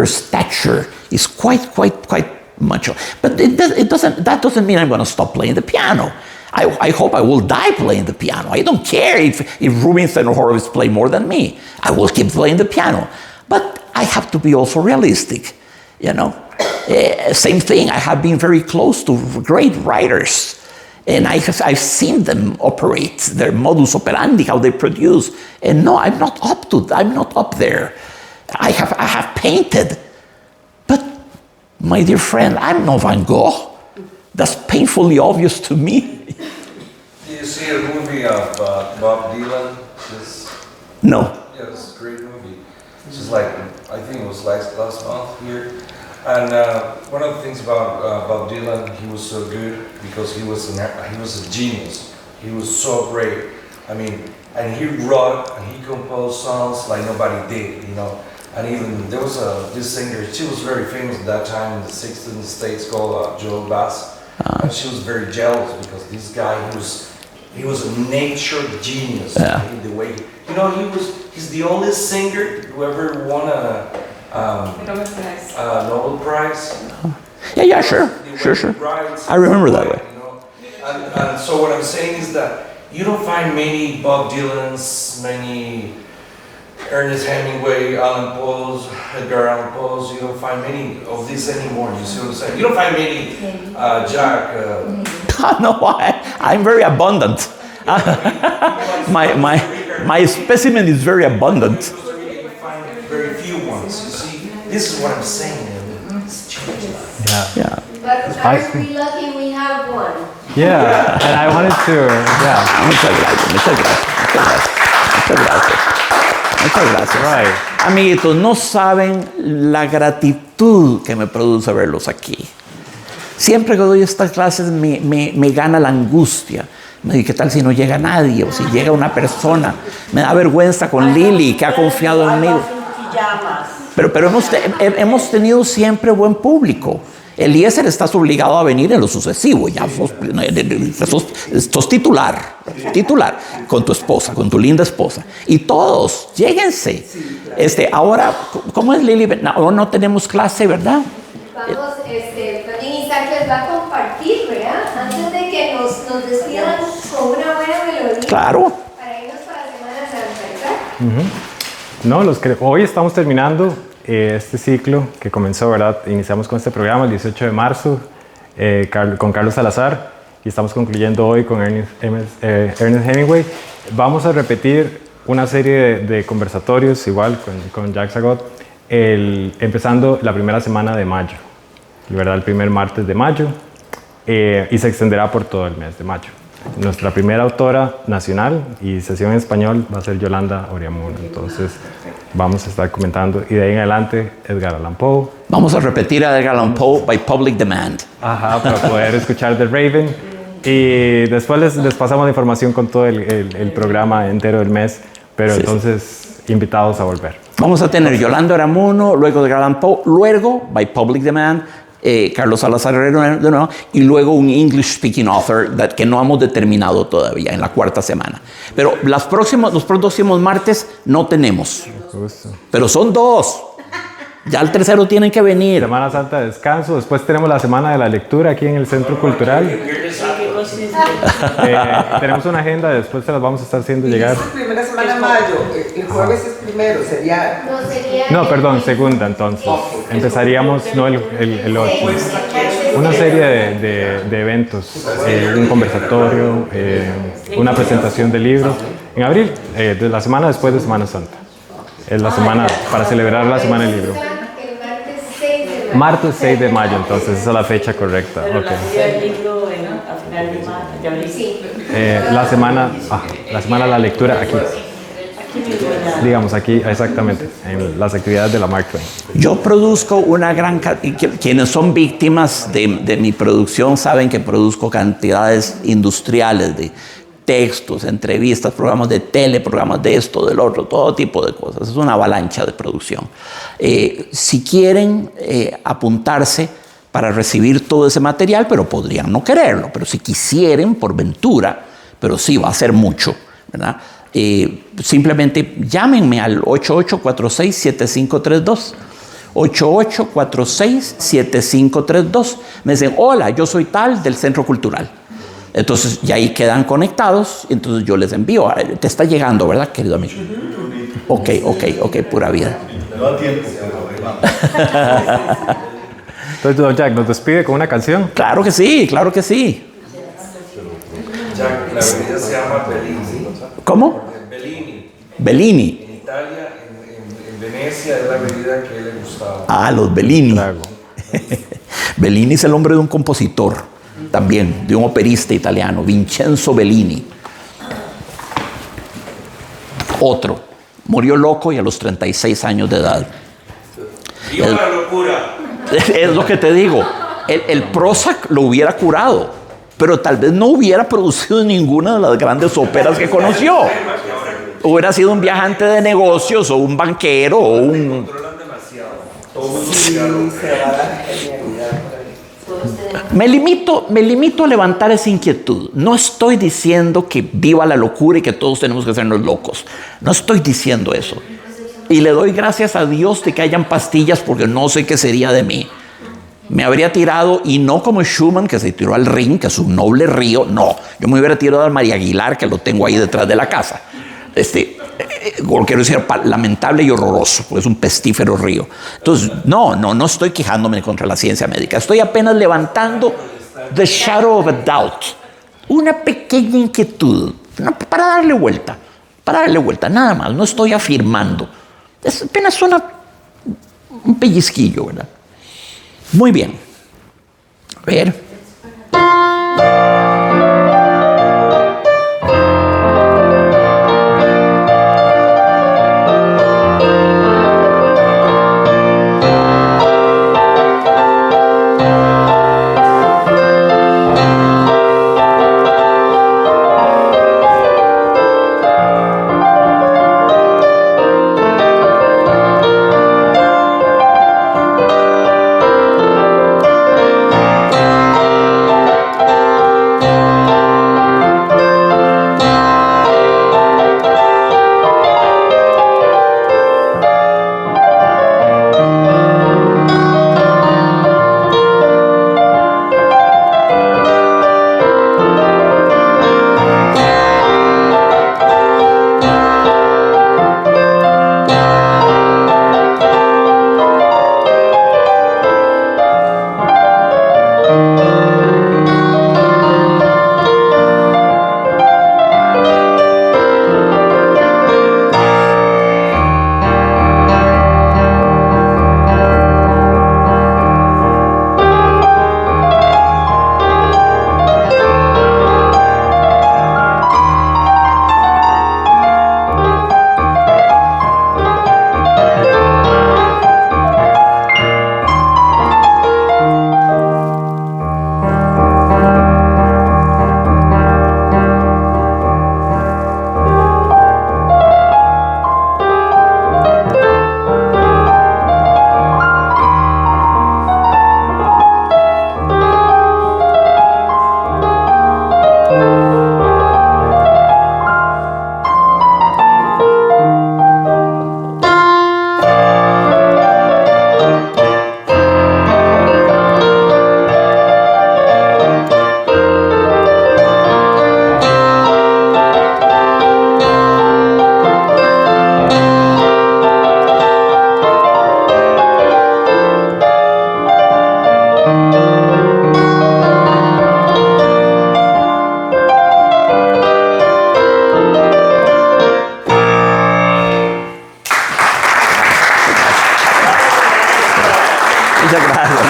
stature is quite much. But that doesn't mean I'm going to stop playing the piano. I hope I will die playing the piano. I don't care if Rubinstein or Horowitz play more than me. I will keep playing the piano. But I have to be also realistic, you know. Same thing, I have been very close to great writers. And I've seen them operate, their modus operandi, how they produce. And no, I'm not up there. I have painted. But, my dear friend, I'm no Van Gogh. That's painfully obvious to me. Do you see a movie of Bob Dylan? No. Yeah, it's a great movie. Just like, I think it was last month here. And one of the things about Bob Dylan, he was so good because he was a genius. He was so great. I mean, and he wrote and he composed songs like nobody did, you know. And even there was this singer, she was very famous at that time in the 60s in the States, called Joan Baez. And she was very jealous because this guy, he was a nature genius. Yeah. In the way, you know, he's the only singer who ever won a Nobel Prize. Yeah, sure. I remember that way. You know? And so what I'm saying is that you don't find many Bob Dylans, many Ernest Hemingway, Edgar Allan Poe's. You don't find many of these anymore. You see what I'm saying? You don't find many Jack. No, I'm very abundant. my specimen is very abundant. You find very few ones. You see, this is what I'm saying. Yeah. But aren't we lucky we have one? Yeah, and I wanted to, Muchas gracias. Right. Amiguitos, no saben la gratitud que me produce verlos aquí. Siempre que doy estas clases me gana la angustia. Me digo, ¿qué tal si no llega nadie? O si llega una persona. Me da vergüenza con Lili, que ha confiado en mí. Pero hemos tenido siempre buen público. Eliezer, estás obligado a venir en lo sucesivo. Ya sos titular, con tu esposa, con tu linda esposa. Y todos, lléguense. Ahora, ¿cómo es, Lili? No tenemos clase, ¿verdad? Vamos, también Isaac les va a compartir, ¿verdad? Antes de que nos despidan con una buena melodía. Claro. Para irnos para Semana Santa, ¿verdad? No, hoy estamos terminando este ciclo que comenzó, ¿verdad? Iniciamos con este programa el 18 de marzo con Carlos Salazar y estamos concluyendo hoy con Ernest Hemingway. Vamos a repetir una serie de conversatorios, igual con Jacques Sagot, empezando la primera semana de mayo, ¿verdad? El primer martes de mayo y se extenderá por todo el mes de mayo. Nuestra primera autora nacional y sesión en español va a ser Yolanda Oriamuno, entonces vamos a estar comentando y de ahí en adelante Edgar Allan Poe. Vamos a repetir a Edgar Allan Poe by public demand. Ajá, para poder escuchar The Raven y después les pasamos la información con todo el programa entero del mes, pero Sí, entonces invitados a volver. Vamos a tener Yolanda Oriamuno, luego Edgar Allan Poe, luego by public demand Carlos Salazar de nuevo, y luego un English speaking author que no hemos determinado todavía en la cuarta semana. Pero los próximos martes no tenemos. Pero son 2. Ya el tercero tienen que venir. Semana Santa de descanso. Después tenemos la Semana de la Lectura aquí en el Centro Cultural. Tenemos una agenda, después se las vamos a estar haciendo llegar. Es primera semana de mayo, el jueves es primero, sería... No, perdón, segunda entonces. Empezaríamos, no el 8. Una serie de eventos, un conversatorio, una presentación de libros. En abril, de la semana después de Semana Santa. Es la semana para celebrar la Semana del Libro. Martes 6 de mayo, entonces esa es la fecha correcta. Pero Okay. la feria del libro a final de mayo, de abril. La semana de la lectura aquí. Digamos aquí, exactamente, en las actividades de la Mark Twain. Yo produzco una gran cantidad, quienes son víctimas de mi producción saben que produzco cantidades industriales de textos, entrevistas, programas de tele, programas de esto, del otro, todo tipo de cosas. Es una avalancha de producción. Si quieren apuntarse para recibir todo ese material, pero podrían no quererlo, pero si quisieren, por ventura, pero sí va a ser mucho, ¿verdad? Simplemente llámenme al 8846-7532. 8846-7532. Me dicen, hola, yo soy tal del Centro Cultural. Entonces, y ahí quedan conectados, entonces yo les envío. Te está llegando, ¿verdad, querido amigo? Ok, pura vida. No da tiempo. Entonces, don Jack, ¿nos despide con una canción? Claro que sí, claro que sí. Jack, la bebida se llama Bellini. ¿Cómo? Bellini. Bellini. En Italia, en Venecia, es la bebida que le gustaba. Ah, los Bellini. Trago. Bellini es el nombre de un compositor, también, de un operista italiano, Vincenzo Bellini. Otro, Murió loco y a los 36 años de edad. ¡Viva la locura! Es lo que te digo. El Prozac lo hubiera curado, pero tal vez no hubiera producido ninguna de las grandes óperas que conoció. Hubiera sido un viajante de negocios o un banquero o un... Me limito a levantar esa inquietud. No estoy diciendo que viva la locura y que todos tenemos que sernos locos. No estoy diciendo eso. Y le doy gracias a Dios de que hayan pastillas, porque no sé qué sería de mí. Me habría tirado, y no como Schumann, que se tiró al Rin, que es un noble río. No, yo me hubiera tirado al María Aguilar, que lo tengo ahí detrás de la casa. Quiero decir, lamentable y horroroso, porque es un pestífero río. Entonces, no estoy quejándome contra la ciencia médica. Estoy apenas levantando the shadow of a doubt. Una pequeña inquietud, para darle vuelta, nada más. No estoy afirmando. Es apenas un pellizquillo, ¿verdad? Muy bien. A ver.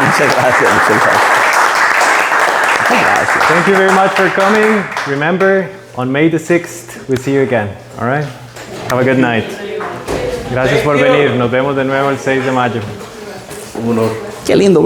Muchas gracias. Thank you very much for coming. Remember, on May the 6th, we'll see you again. All right? Have a good night. Gracias por venir. Nos vemos de nuevo el 6 de mayo. Qué lindo.